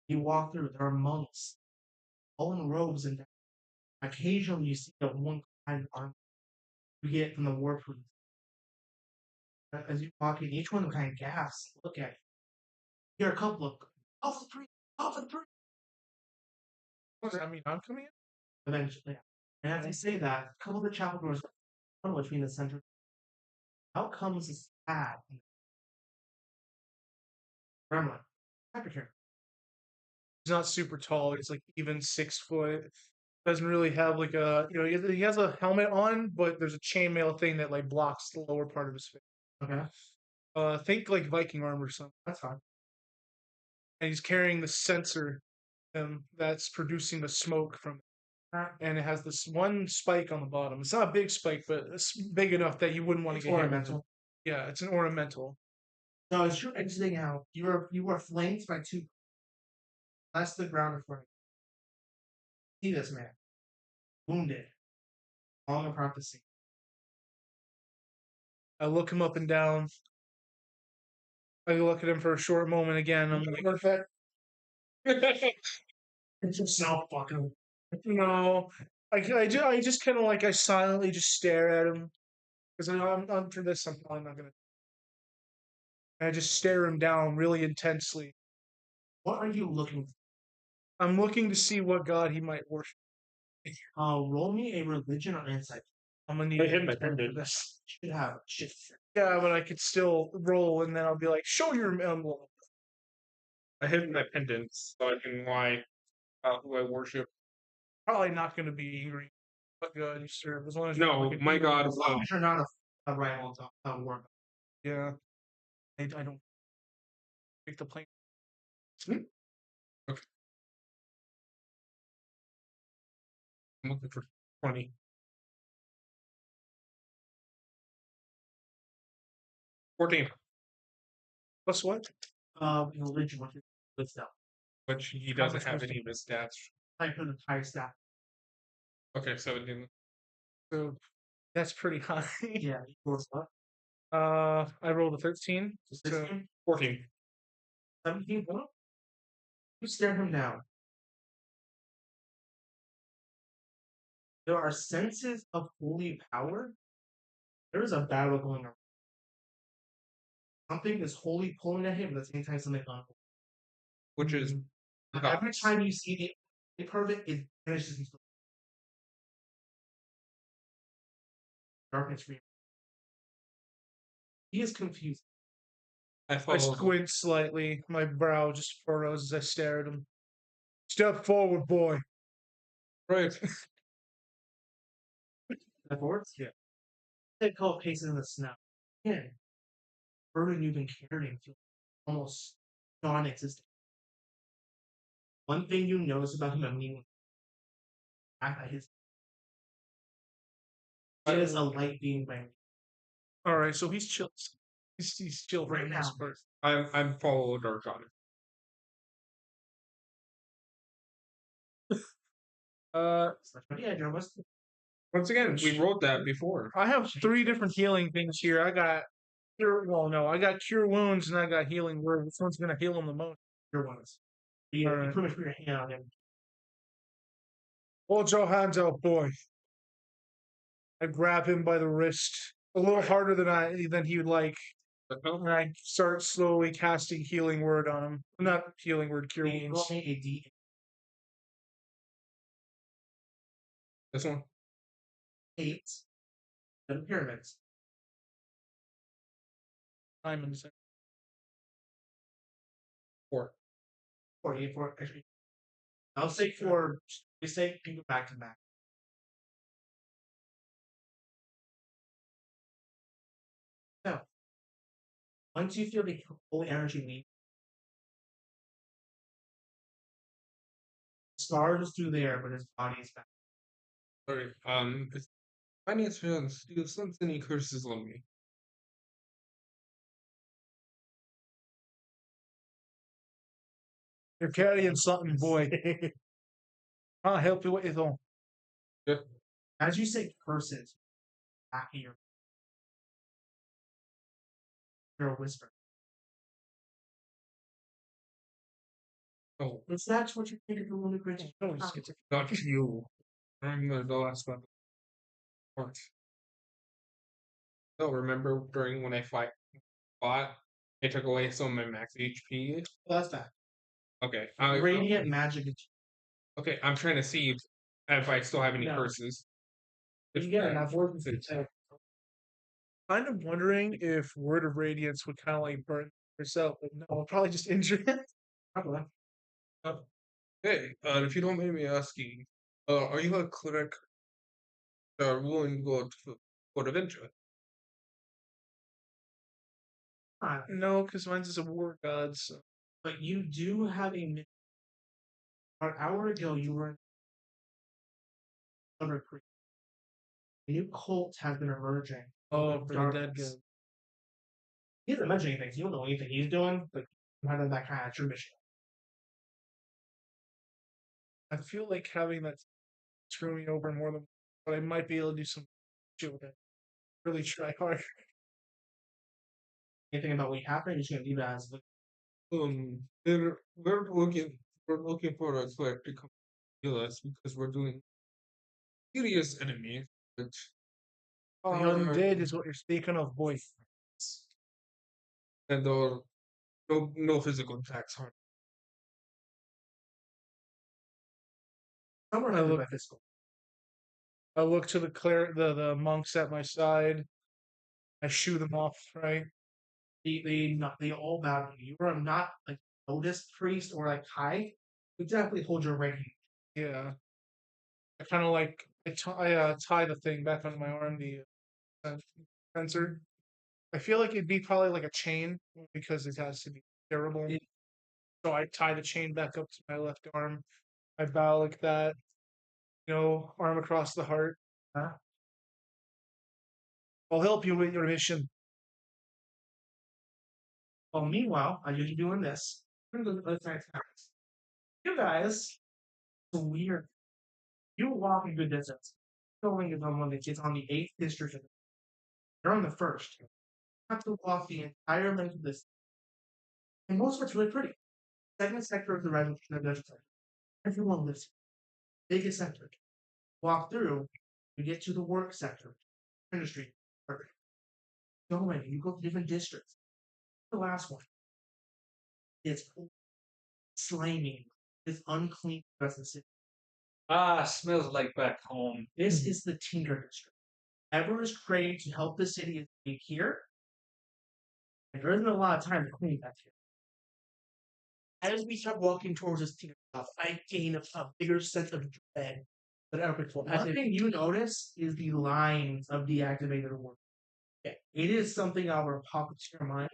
You walk through, there are monks, all in robes, and occasionally you see the one kind of armor you get from the war priest. As you walk in, each one of them kind of gasps, look at you. Here are a couple of off the three, off the three. what does that mean? I'm coming in? Eventually. And as I say that, a couple of the chapel doors which mean the center. How comes this bad? Gremlin. Secretary. He's not super tall. He's like even 6 foot. Doesn't really have like a he has a helmet on, but there's a chainmail thing that like blocks the lower part of his face. Okay. Think like Viking armor or something. That's fine. And he's carrying the sensor that's producing the smoke from it. And it has this one spike on the bottom. It's not a big spike, but it's big enough that you wouldn't want to It's get hit with it. ornamental. Yeah, it's an ornamental. So as you're exiting out, you were flanked by two. That's the ground in front of you. See this man. Wounded. Long across the sea. I look him up and down. I look at him for a short moment again. I'm like, Perfect. It's just no fucking. no. I just kind of like I silently just stare at him because I'm for this. I'm probably not gonna. I just stare him down really intensely. What are you looking for? I'm looking to see what god he might worship. Roll me a religion or insight. I'm gonna need I hit an my insight for pendant. this. You should have a shit. Yeah, but I could still roll, and then I'll be like, "Show your emblem." I hid my pendants so I can lie about who I worship. Probably not going to be angry. What god you serve, as long as No, you're like my god. As long as you're not a rival to work. Yeah, I don't make the plane. I'm looking for 20. 14, Plus what? Religion with good stuff. which he doesn't have any of his stats. I put an entire stack. Okay, 17. So that's pretty high. Yeah, equals what? I rolled a 13. So 16? 14. 17? What? You stare him down. There are senses of holy power. There is a battle going on. Something is wholly pulling at him, but at the same time, something unholy. Which is Every time you see the part of it, it finishes. Darkness for you. He is confused. I I follow. squint slightly. My brow just furrows as I stare at him. Step forward, boy. Right. The boards? Yeah. They call paces in the snow. Again, burden you've been carrying feels almost non-existent. One thing you notice about him immediately, at his he is a light being by All right, so he's chill. He's chill right right now. now. I'm followed or gone. But yeah, Joe, what's Once again, we wrote that before. I have 3 different healing things here. I got I got cure wounds and I got healing word. Which one's gonna heal him the most? your ones? You Alright. pretty much put your hand on him. Hold your hands out, boy. I grab him by the wrist, a little harder than he would like, and I start slowly casting healing word on him. Not healing word, cure You roll wounds. me a D. This one. 8. The pyramids. Diamonds. 4. 4. Actually, I'll say 4. We say people back to back. So, once you feel the holy energy leave, stars through there, but his body is back. Sorry. Finance funds do something he curses on me. You're carrying something, boy. I'll help you with it all. As you say curses, back of your whisper. Oh, Is that what you think of the Lunar Bridge? not you. During the last one. Part. So remember during when I fought, it took away some of my max HP. Well, that's bad. Okay. Radiant magic. Okay, I'm trying to see if I still have any No. curses. You get enough work with it. Kind of wondering if Word of Radiance would kind of like burn herself, but no, it'll probably just injure it. Probably. Hey, if you don't mind me asking, are you a cleric willing to go to the Court of Interest? No, because mine's is a war god. So. But you do have an hour ago, you were in a new cult has been emerging. Oh, for the dead Darkness. god. He doesn't mention anything. So you don't know anything he's doing, but having that kind of true mission. I feel like having that screw me over more than, but I might be able to do some shit with it. Really try hard. Anything about what happened, you're just gonna leave it as We're looking for a cleric to come heal us because we're doing serious enemy, which The are undead is what you're speaking of, boy. and no physical attacks harm. somewhere I I look- look at this school. I look to the monks at my side. I shoo them off, right? They all bow to you. You are not like oldest priest or like high. You definitely hold your ranking. Yeah. I kind of like tie the thing back onto my arm, the sensor. I feel like it'd be probably like a chain because it has to be durable. Yeah. So I tie the chain back up to my left arm. I bow like that. Arm across the heart. Huh? I'll help you with your mission. Well, meanwhile, I usually doing this. Let's say it's you guys, it's weird. You walk a good distance. Going is on one that gets on the 8th district. You're on the 1st. You have to walk the entire length of this. And most of it's really pretty. Second sector of the revolution of Dutch. Everyone lives here. Biggest sector. Walk through, you get to the work sector. Industry. Perfect. Go in, you go to different districts. The last one. It's slimy. It's unclean for the rest of the city. Ah, smells like back home. This is the Tinker District. Ever is trained to help the city be here. And there isn't a lot of time to clean that here. As we start walking towards this team stuff, I gain a bigger sense of dread than ever before. One thing you notice is the lines of deactivated work. Yeah. It is something out of pop into your mind.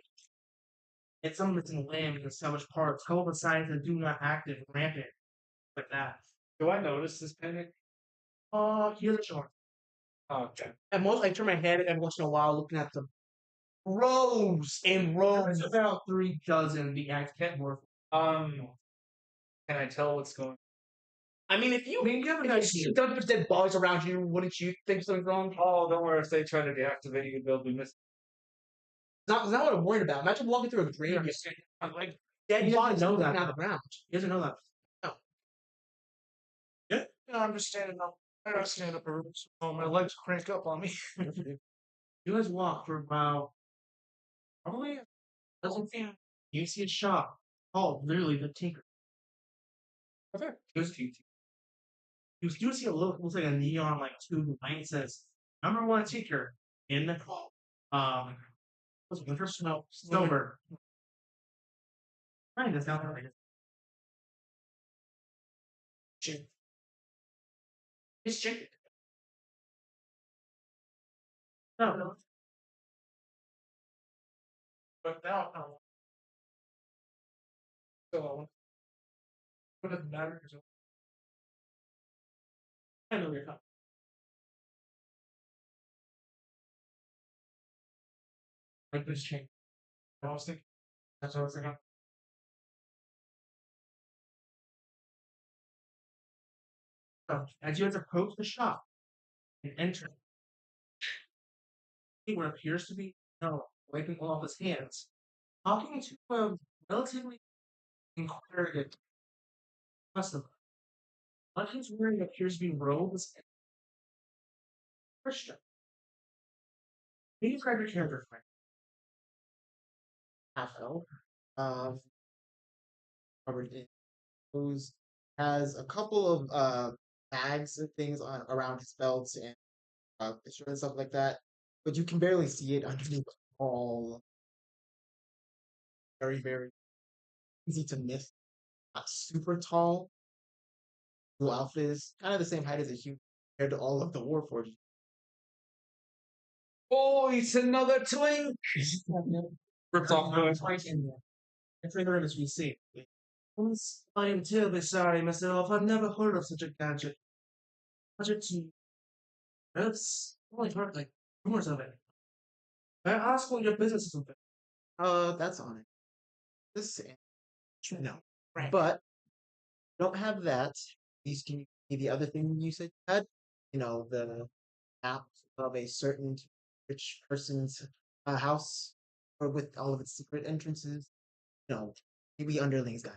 It's something that's in land and so much parts. Couple of signs that do not active, rampant, like that. Do I notice this panic? Here's a chart. Okay. At most, I turn my head every once in a while, looking at them. Rows and rows. There's about 3 dozen deactivated work. Can I tell what's going? I mean, if you I mean, you have an if you idea. see dump dead bodies around you, wouldn't you think something's wrong? Oh, don't worry. If they try to deactivate you, they'll be missing. It's not what I'm worried about. Imagine walking through a graveyard, like dead He bodies doesn't know sticking that, out of the ground. He doesn't know that. Yeah, I'm just standing up. I gotta stand up. My legs crank up on me. You guys walk for about probably doesn't feel. You see a shop called literally the Tinker. Okay. You do see a look looks like a neon like tube light. It says #1 Tinker in the what's it, Winter Snowbird. Find this down there. Chicken. It's chicken. No. But now, so what doesn't matter? I know you're not. Like this change. I was thinking. That's what I was thinking. So, as you guys approach the shop and enter, see what appears to be wiping off his hands, talking to a relatively inquisitive customer. What he's wearing appears to be robes and Christian. Can you describe your character, Frank? half-elf, covered in clothes, has a couple of bags and things around his belt and shirt and stuff like that. but you can barely see it underneath all. Very, very easy to miss. Not super tall. Blue outfit is kind of the same height as a human compared to all of the Warforged. Oh, it's another twink. Rips off the Right in there. It's right as we see. I am terribly sorry, Mr. Elf. I've never heard of such a gadget. That's only heard like rumors of it. I ask what your business is about. That's on it. This no, Right. but don't have that. These can you give me the other thing you said you had? You know, the map of a certain rich person's house, or with all of its secret entrances. No, maybe underlings got.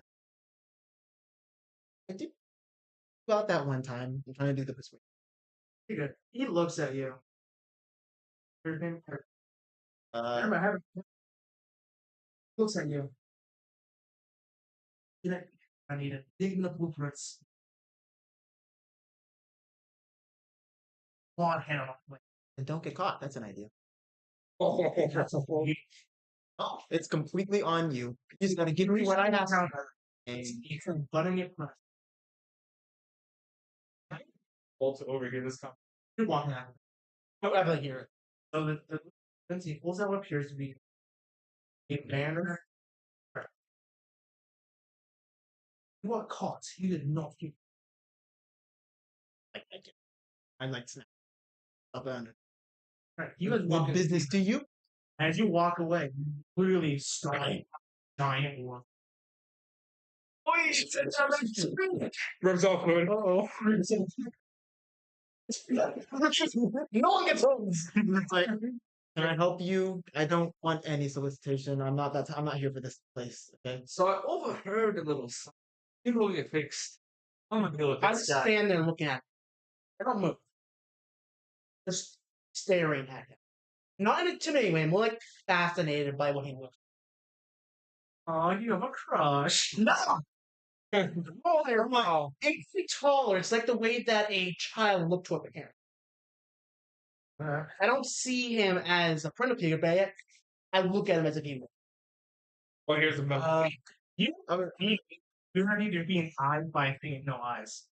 I did about that one time. I'm trying to do the persuasion. Pretty good. He looks at you. Your name- Uh, I haven't. Looks at you. You know, I need to dig in the blueprints. Claw hand on my and don't get caught. That's an idea. That's a whole. Oh, it's completely on you. You just gotta give me what I asked. And You can button it press. Bolt over here this time. You're walking out. However, here. So the then he pulls out what appears to be a banner. You are caught. You did not get. I'm like snap up under. Right. You guys What walk business do you? as you walk away. You clearly start giant war. Rubs off fluid. Oh, no one gets home. It's like, can I help you? I don't want any solicitation. I'm not that. I'm not here for this place. Okay. So I overheard a little something. You will get fixed. I'm gonna deal with I this just guy. stand there looking at him. I don't move. Just staring at him. Not in an intimidating way, more like fascinated by what he looks Oh, you have a crush. like. No! Oh, they're like 8 feet taller. It's like the way that a child looked to a parent. I don't see him as a friend of Peter, but I look at him as if he was. Well, here's the milk. You are either being eyed by a thing with no eyes.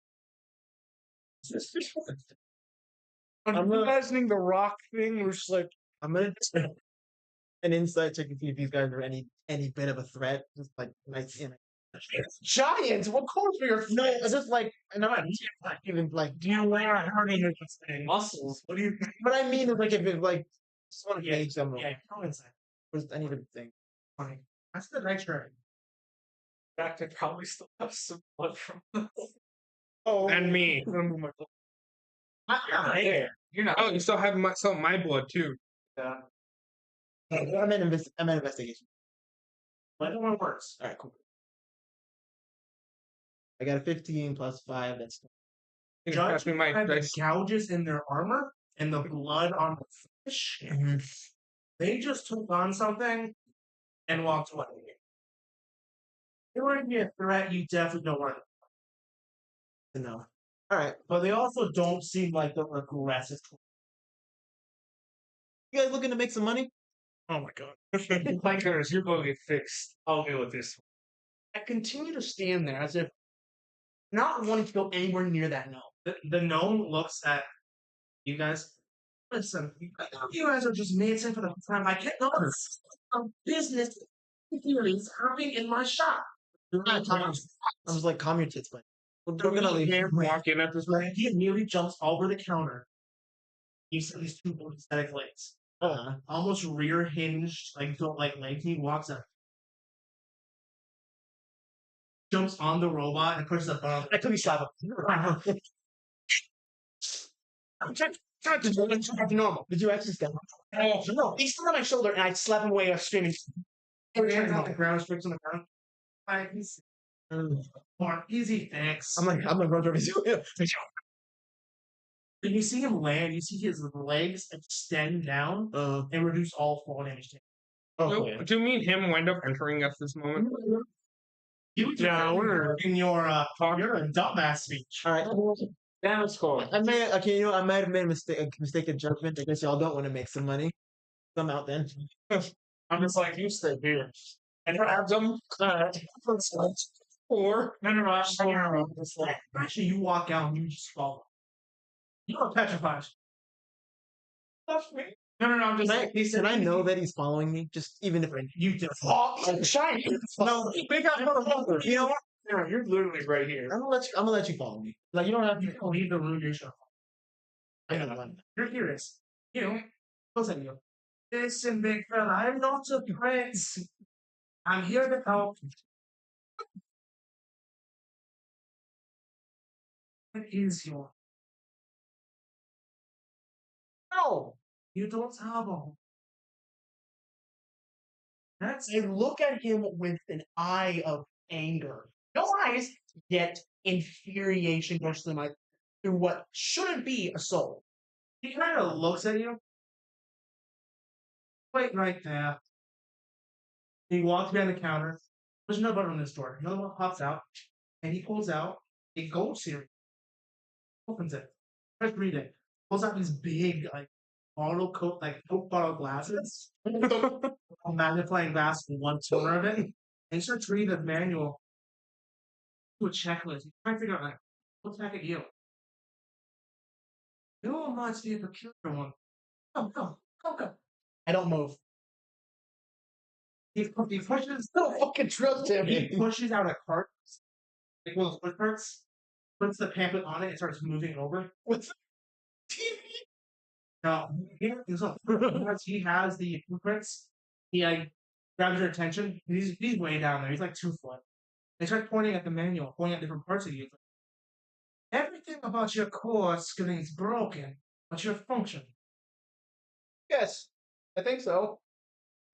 I'm imagining the rock thing, where it's like, I'm gonna do an insight check to see if these guys are any bit of a threat. Just like nice in. giants! What colors are your No, it's just like no, not even like. Do you wear a hurting muscles? What do you What I mean is like if it like just want to Yeah, gauge them. Yeah, go inside. Just any of the thing. Fine. That's the next turn. In fact, I probably still have some blood from Oh, And me. there. You're not. Oh, you still have some of my blood too. I'm in investigation. Let one works. All right, cool. I got a 15 plus 5. That's You can pass me my Had the dice. gouges in their armor and the blood on the fish. They just took on something and walked away. They wouldn't be a threat. You definitely don't want it. to know. All right, But they also don't seem like the aggressive. you guys looking to make some money? Oh my god. Plankers, you're going to get fixed. I'll deal with this. I continue to stand there as if not wanting to go anywhere near that gnome. The gnome looks at you guys. Listen, you guys are just mates for the time. I can't notice. A business theories happening in my shop. I'm just like, calm your tits, but we're gonna leave. Walk in at this point. He immediately jumps over the counter. You see these two aesthetic legs. Almost rear hinged, like don't like legs. He walks up. Jumps on the robot and pushes the button. I quickly slap him. Normal. Did you actually step? Oh, no, he's still on my shoulder, and I slap him away, screaming. Hands on the ground, strips on the ground. More easy fix. I'm like run over you. When you see him land, you see his legs extend down and reduce all fall damage. Do you mean him wind up entering at this moment? You Yeah, we're- in your you're a dumbass speech. All right. Damage score. I may okay, you know, I might have made a mistaken judgment. I guess y'all don't want to make some money. Come out then. I'm just like, you stay here. And grab them. Or No, no, no, I'm just like, Actually, you walk out and you just fall. You are petrified. That's me. no, no, no, I'm just Can I, like, can I know that he's following me? Just even if You just Oh, shiny. no, big up motherfucker. you know what? yeah, you're literally right here. I'm gonna let you follow me. Like you don't have to. you leave the room yourself. I don't want that. You're curious. You looks at you. Listen, big fella, I'm not a prince. I'm here to help. What is your? No, you don't have a home. That's I look at him with an eye of anger. No eyes, yet infuriation goes through through what shouldn't be a soul. he kind of looks at you. Wait right there. He walks behind the counter. There's no button on this door. Another one pops out, and he pulls out a gold series. Opens it. Starts reading. Pulls out these big, like, bottle coat, like Coke bottle glasses. A magnifying glass for one corner of it. And he starts reading the manual to a checklist. He's trying to figure out, like, what's back at you? You must be a peculiar one. Go. I don't move. He pushes. I don't fucking trust him. He pushes out a cart, like one of those food carts, puts the pamphlet on it, and starts moving it over. With TV. No, he has the footprints. He like grabs your attention. He's way down there. He's like 2 foot. They start pointing at the manual, pointing at different parts of you. Everything about your core screen is broken, but your function. Yes, I think so.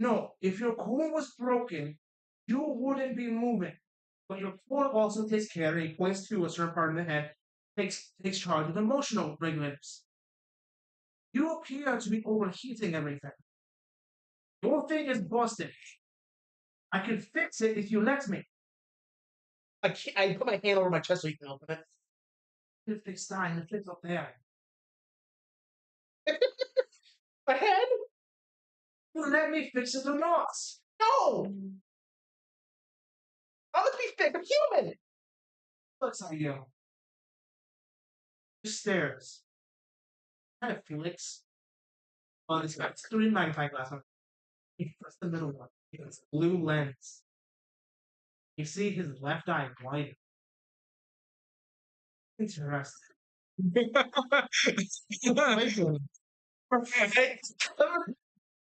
No, if your core was broken, you wouldn't be moving. But your core also takes care, and he points to a certain part of the head, takes charge of emotional regulators. You appear to be overheating everything. Your thing is busted. I can fix it if you let me. I put my hand over my chest so you can open it. You fix that and fix up there. My head? You let me fix it or not. No! I'm gonna be fixed. I'm human. Looks at you. He stares. Kind of Felix. Well, he's got 3 magnifying glass on. He puts the middle one. He has a blue lens. You see his left eye widen. Interesting.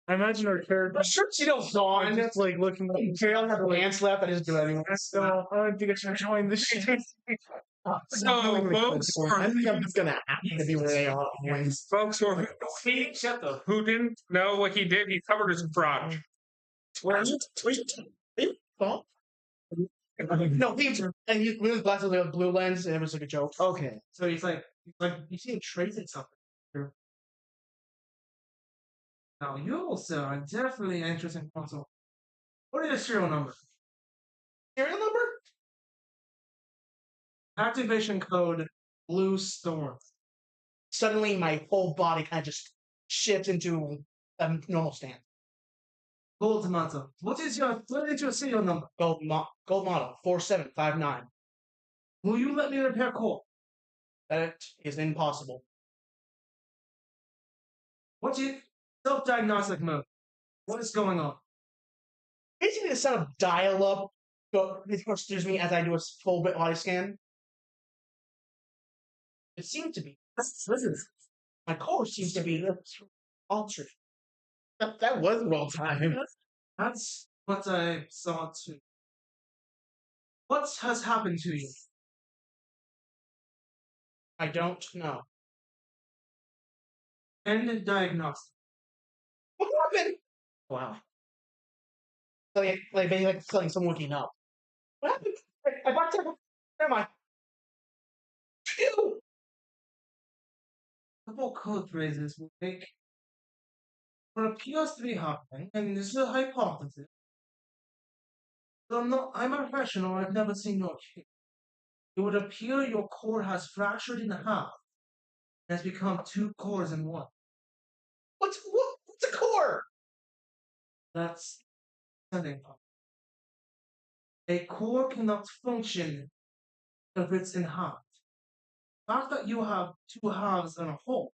I imagine our character. Sure, you don't gone. Just like looking. Okay, I don't have pants left. I just do it anyway. So, I don't think I should join this shit. So, folks, I think I'm just gonna happen to be where they are. folks who didn't know what he did, he covered his crotch. Oh, No, and he with his glasses with a blue lens, and it was like a joke. okay. So he's like you see him tracing something. Now you, sir, are definitely an interesting console. What is your serial number? Serial number? Activation code Blue Storm. Suddenly, my whole body kind of just shifts into a normal stand. Gold tomato. What is your serial number? Gold model 4759. Will you let me repair core? That is impossible. What is self-diagnostic mode? What is going on? Basically, the sound of dial-up excuse me as I do a full body scan. It seems to be. Listen, My core seems to be altered. That was well timed. that's what I saw too. What has happened to you? I don't know. End diagnostic. What happened? Wow. Like telling someone waking up. What happened? I got to. Where am I? Phew! Couple code phrases will make what appears to be happening, and this is a hypothesis. So I'm a professional, I've never seen your case. it would appear your core has fractured in half and has become two cores in one. What's a core? That's something. A core cannot function if it's in half. Not that you have two halves and a whole.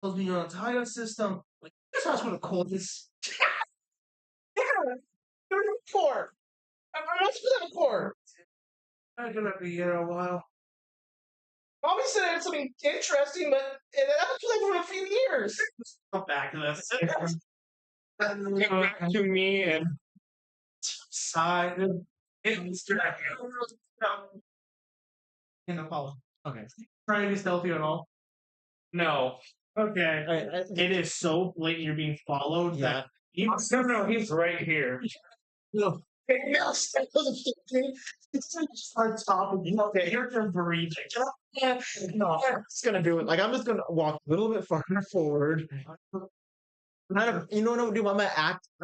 Tells me your entire system, like, that's what a core is. Yeah, there's a core. I'm not supposed to have a core. I'm gonna be here a while. Mommy said it's something interesting, but it happened for a few years. Come back to this. Get back to me and Side. It's in the hall. Okay. Trying to be stealthy at all. no. Okay. Alright, It is so blatant you're being followed yeah. that you No, he's right here. No. it's on top of you. Okay, you're just breathing. No, I'm just gonna do it. Like I'm just gonna walk a little bit farther forward. Kind of, you know what I'm gonna do? I'm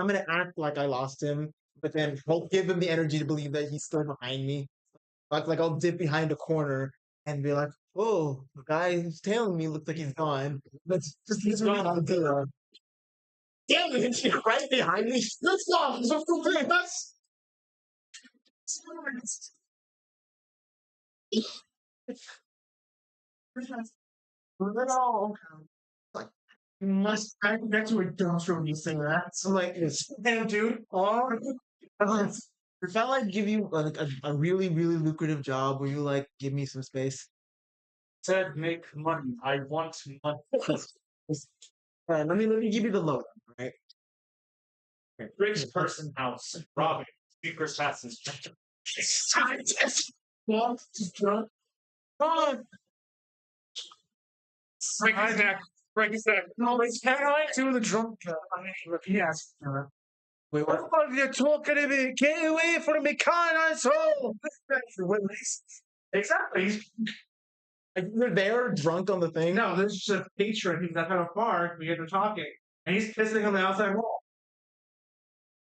gonna act like I lost him, but then I'll give him the energy to believe that he's still behind me. Like I'll dip behind a corner and be like, "Oh, the guy who's tailing me looks like he's gone." Let's just he's gone on to damn it, he's right behind me. Let's go. Let's like You must get to a dumpster when you say that. so like this. Damn, dude. Oh, if I like give you like a really really lucrative job, will you like give me some space? Said make money. I want money. Alright, let me give you the lowdown, right? Rich person house. Robbing. Secret passes. What? Just drunk? Break his neck. Break his neck. No, it's can I do the drunk guy? Yes. Wait, what? What are you talking about? Get away from me, can asshole! Exactly. Like, you're there drunk on the thing? No, this is just a patron who's at a bar. We get to talking, and he's pissing on the outside wall.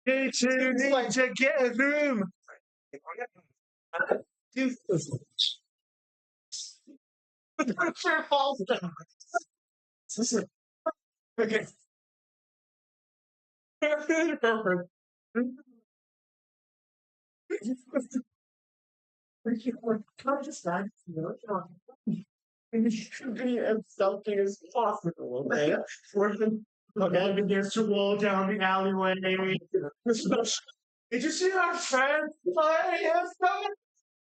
You two need to get a room. Dude, the picture falls down. Okay. Can I just back be as selfish as possible, okay? Okay, begins to roll down the alleyway. Did you see our friend?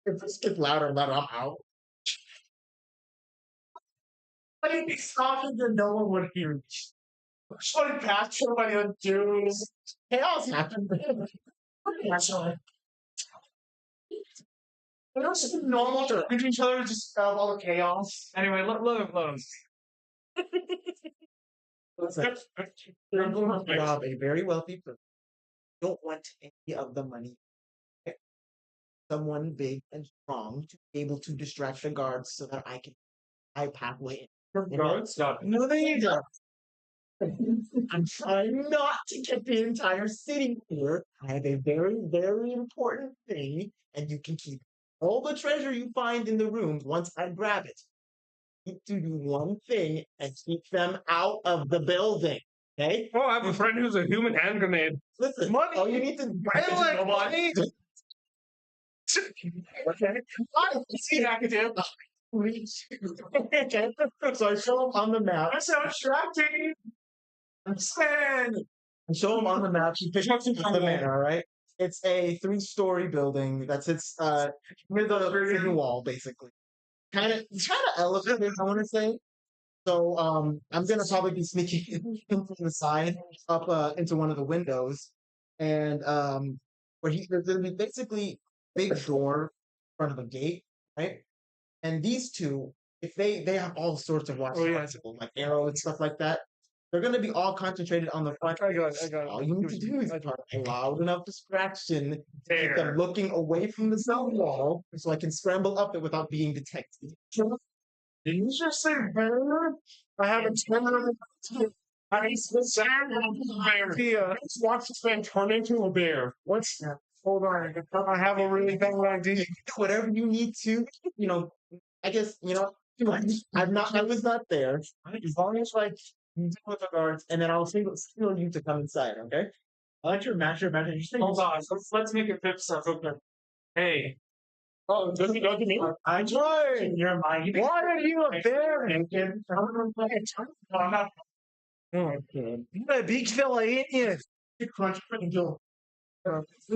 If this gets louder and louder, I'm out. Like, he's talking to no one would hear me. Somebody passed somebody on dudes. Chaos happened. Actually. You know, it's just normal to look at each other, just all the chaos. Anyway, let him. Listen, you're going to rob a very wealthy person. Don't want any of the money. Okay? Someone big and strong to be able to distract the guards so that I can I pathway in. Guards got it. No, there you go. I'm trying not to get the entire city here. I have a very, very important thing, and you can keep all the treasure you find in the rooms once I grab it. You need to do one thing and keep them out of the building. Okay? Oh, I have a friend who's a human hand grenade. Listen, Money. all you need to I like money. Okay. See active. Okay. So I show him on the map. That's so distracting. Understand. I show him on the map. He pictures the manor, right? It's a 3-story building that sits near the city wall, basically. It's kind of elevated, I want to say. So I'm gonna probably be sneaking in from the side up into one of the windows, and where there's gonna be basically big door in front of a gate, right? And these two, if they have all sorts of watches, like arrow and stuff like that. They're going to be all concentrated on the front. I got it. All you need to do is a loud enough distraction to keep them There. looking away from the cell wall so I can scramble up it without being detected. Did you just say bear? I haven't turned. I mean, bear. Watch this man turn into a bear. What's that? Hold on. I have a really bad idea. Whatever you need to, I guess, I was not there. As long as, you deal with the guards, and then I'll single you to come inside, okay? I like your match, just think Hold on. Let's make it 5 open. Hey. Oh, does he go to me? I joined. Your mind. Why are you a bear? No, I'm not. Okay. You're a big fella, ain't you? Crunch and go. It's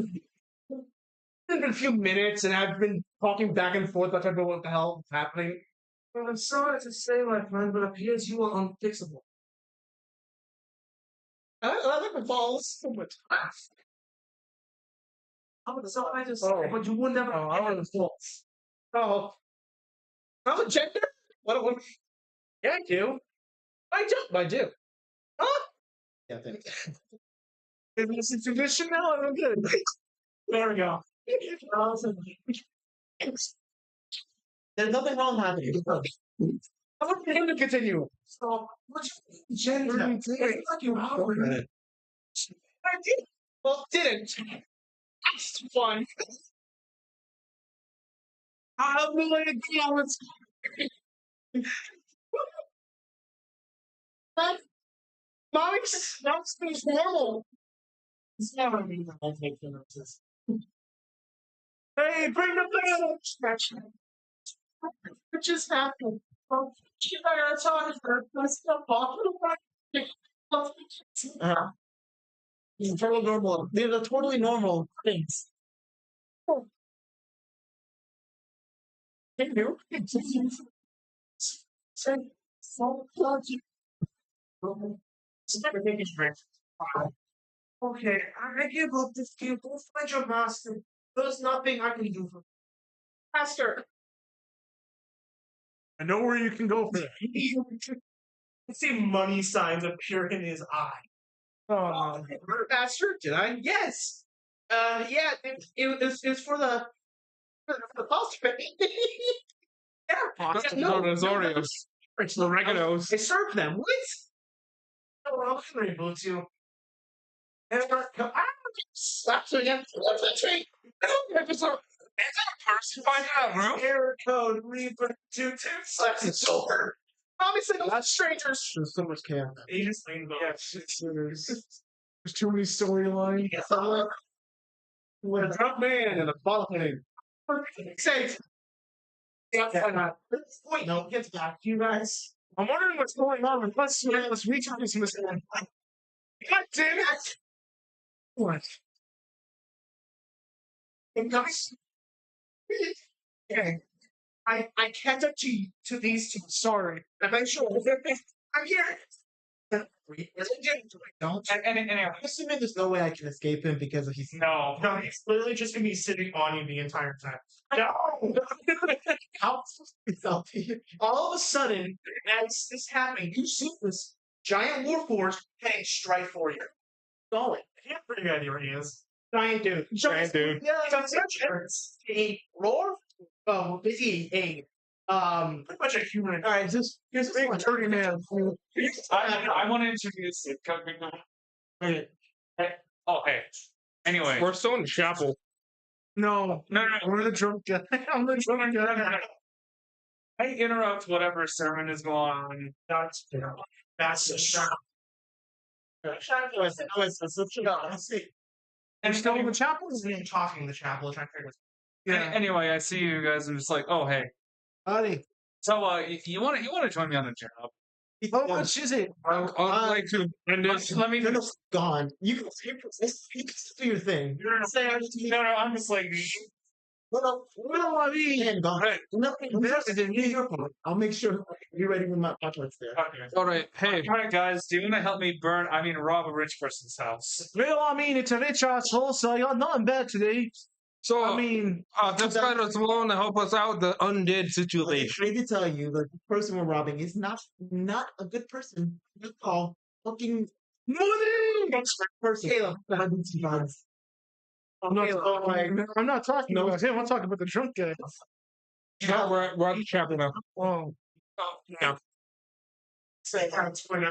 been a few minutes, and I've been talking back and forth about what the hell is happening. Well, I'm sorry to say, my friend, but it appears you are unfixable. I like my balls so much. I'm sorry to say, Oh. but you would never. Oh, I want to Oh, I'm a gender. What? Yeah, I do. I do. Huh? Yeah, thanks. Is this a tradition now? I don't get it. There we go. There's nothing wrong happening. I want him to continue. So, what you gender? It's like you are. I did. Well, didn't. That's fun. I'm going to go. Mommy's normal. It's never been the whole thing. Hey, bring the bell. What just happened? Oh, you gotta talk for let's go Uh-huh. These are totally normal. These are totally normal things. Hey, you. Okay, I give up this game. Go find your master. There's nothing I can do for you. Master. I know where you can go for that. I see money signs appear in his eye. Oh, Master, did I? Yes. Yeah, it's for the foster. Yeah. No, the Zorios. It's The Oreganos. I served them. What? Oh, I'm gonna reboot you. Slaps me against the tree. Is that a person finding that room? Error code Reaper 22 Slaps his shoulder. Mommy said not strangers. There's so much chaos. He just leans over. Yes, there's too many storylines. With a drunk man and a bottle head. Safe. Yeah. Wait, no, gets back to you guys. I'm wondering what's going on with us. Let's reach out to this man. God damn it! What? Okay. I catch up to these two. Sorry. Eventually. I'm here. Don't. Anyway, Assuming there's no way I can escape him because he's no. No, he's literally just gonna be sitting on you the entire time. No. out himself. All of a sudden, as this happening, you see this giant war force heading straight for you. Going. He has a pretty good idea where he is. Giant dude. Giant dude. Yeah, it's a roar. Oh, is he a Pretty much a human. All right, here's this one. Dirty man. I want to introduce it. Okay. Oh, hey. Anyway. We're still in chapel. No, No. we're the drunk guy. I'm the drunk guy. I interrupt whatever sermon is going on. That's a shot. And still in the chapel? Isn't even talking in the chapel, trying to figure Yeah. Anyway, I see you guys. I'm just like, oh, hey. Buddy, So, you want to join me on the job? how much is it? I'd like to end this. Let me. No, gone. You can do your thing. Say I just No, I'm just like. I mean, And gone. Hey. Nothing. I'll make sure you're ready with my pockets there. Okay. All right, hey. All right, guys. Do you want to help me rob a rich person's house? well, I mean, it's a rich asshole, so I got nothing bad today. So, I mean, this guy is willing to help us out with the undead I situation. need to tell you, the person we're robbing is not a good person. Good call. Fucking person. Caleb. I'm not talking about him. I'm talking about the drunk guy. Yeah, we're at the chapel now. Oh, Yeah. say how it's going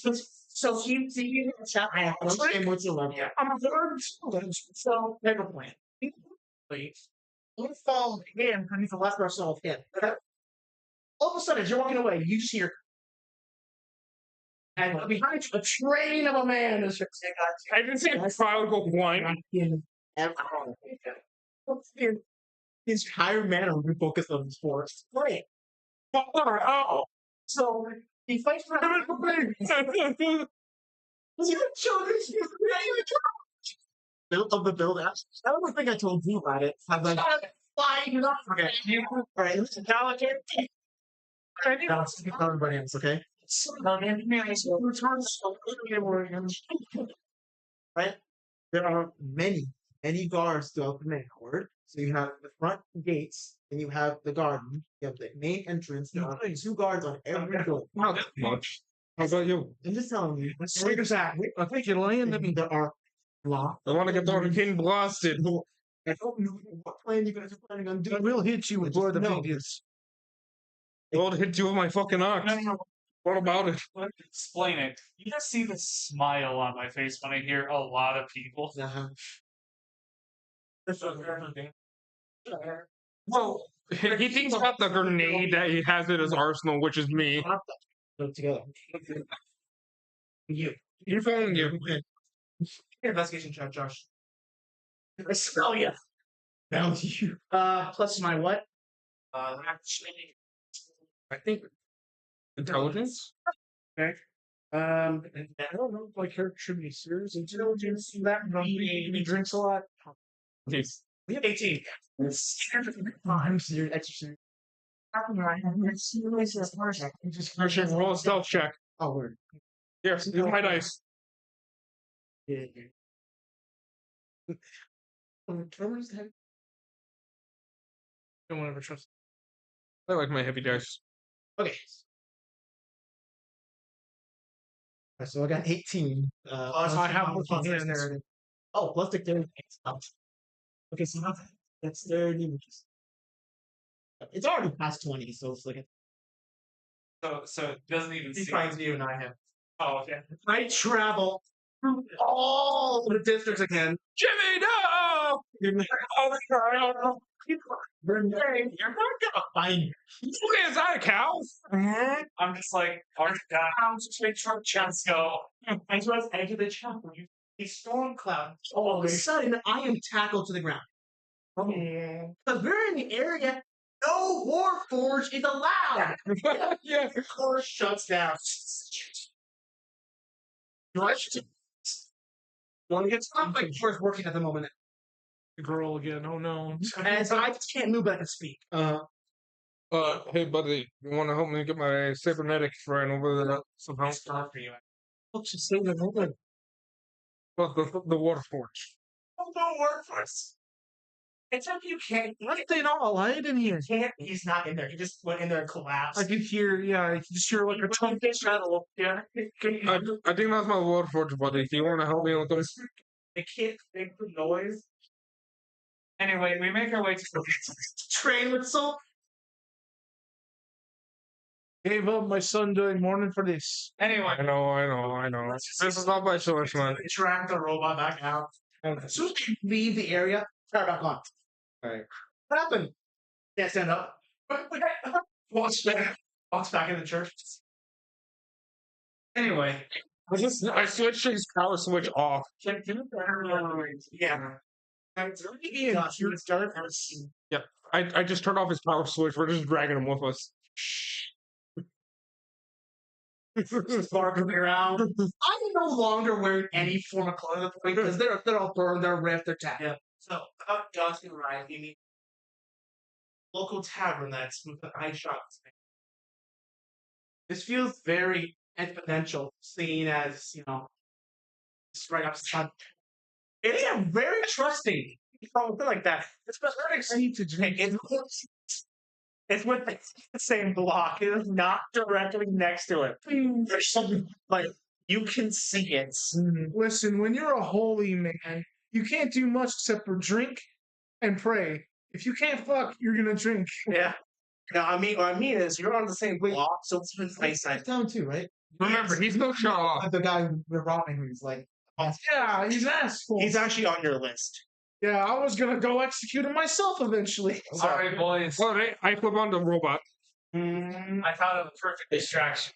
to. So he in the chat. I have no shame whatsoever. Yeah. I'm a third. So never plan. Please. Don't fall again underneath the last person of him. All of a sudden, as you're walking away, you just hear, and behind you, a train of a man is just. I didn't see a crowd go blind. The entire man will be focused on the sport. Great. Oh, So he fights for Build of the build apps. That was the thing I told you about it. I was like, flying up. okay, all right, listen, everybody else, okay? Right? There are many guards throughout the network. So you have the front gates, and you have the garden. You have the main entrance. There are 2 guards on every door. not that much. How about you? I'm just telling you. Wait a second. I think you're lying to me. There are lots. I want to get the king blasted. I don't know what plan you guys are planning on doing. We'll hit you with Lord of No. Vegas. I'll hit you with my fucking ox. What about it? Let me explain it. You just see the smile on my face when I hear a lot of people. Uh-huh. Well, he thinks about the grenade that he has in his arsenal, which is me. Put it together. You. You're phoning you. Investigation check, Josh. I smell you. Found you. Plus my what? I think intelligence. I don't know if my character should be serious. Intelligence, that he drinks a lot. Yes. We have 18. I'm serious. Extra serious. Actually, roll a stealth check. Oh, word. Yes, use my dice. Yeah. Tremors have. Don't ever trust. I like my heavy dice. Okay. So I got 18. Plus, I have one here and there. Oh, plus dexterity. Okay, so dexterity, which is. It's already past 20, so it's like. So it doesn't even He see. finds you and I him. Oh, okay. I travel through all the districts again. Jimmy, no! You're not gonna find me. Is that a cow? I'm just like, our cows, big truck, let's go. And towards the edge of the chapel, you see a storm cloud. All of a sudden, I am tackled to the ground. Because we're in the area, no Warforge is allowed. Yeah. The course shuts down. One gets conflict first working at the moment. The girl again. Oh no. And so I just can't move, but I can speak. Hey, buddy, you want to help me get my cybernetic friend over there somehow? Start for you. What's the same as open? Well, the water forge. Don't work for us. Except you can't. They all light in here. Can't. He's not in there. He just went in there and collapsed. I could hear, I could just hear like a tongue shuttle. Yeah. I think that's my water forge, buddy. Do you want to help me with this? They can't make the noise. Anyway, we make our way to the Train with salt. Gave up my Sunday morning for this. Anyway, I know. This is not my choice, man. Track the robot back out. As soon as you leave the area, start back on. Alright. What happened? Can't stand up. Walks back in the church. anyway, I switched his power switch off. Yeah. Josh, you start. I just turned off his power switch. We're just dragging him with us. Barking around. I'm no longer wearing any form of clothing because they're all burned, they're ripped, they're tagged. Yeah. So, about Johnson Rise, you meet local tavern that's with the eye shots. This feels very exponential, seen as, just right outside. It is very trusting. Something like that. It's very to drink. It's with the same block. It is not directly next to it. There's something like you can see it. Listen, when you're a holy man, you can't do much except for drink and pray. If you can't fuck, you're gonna drink. Yeah. Now, what I mean is you're on the same block, so it's been eyesight. Down too, right? Remember, he's no Sherlock. The guy we're robbing who's like, Yeah, he's asshole. He's actually on your list. Yeah, I was gonna go execute him myself eventually. Sorry, boys. All right, I flip on the robot. I thought of the perfect distraction.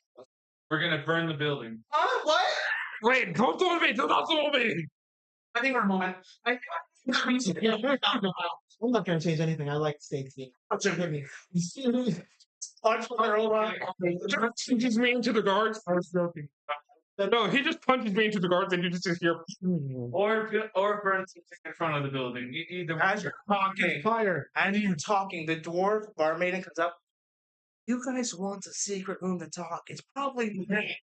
We're gonna burn the building. what? Wait, don't throw me! Do not throw me! I think for a moment. I'm not gonna change anything. I like steak theme. Punch the robot. Just punches me into the guards. I was joking. No, he just punches me into the guards, and you just hear. Or burn something in front of the building. Either way. As you're talking, Fire. and you're talking, the dwarf barmaid comes up. You guys want a secret room to talk? It's probably me.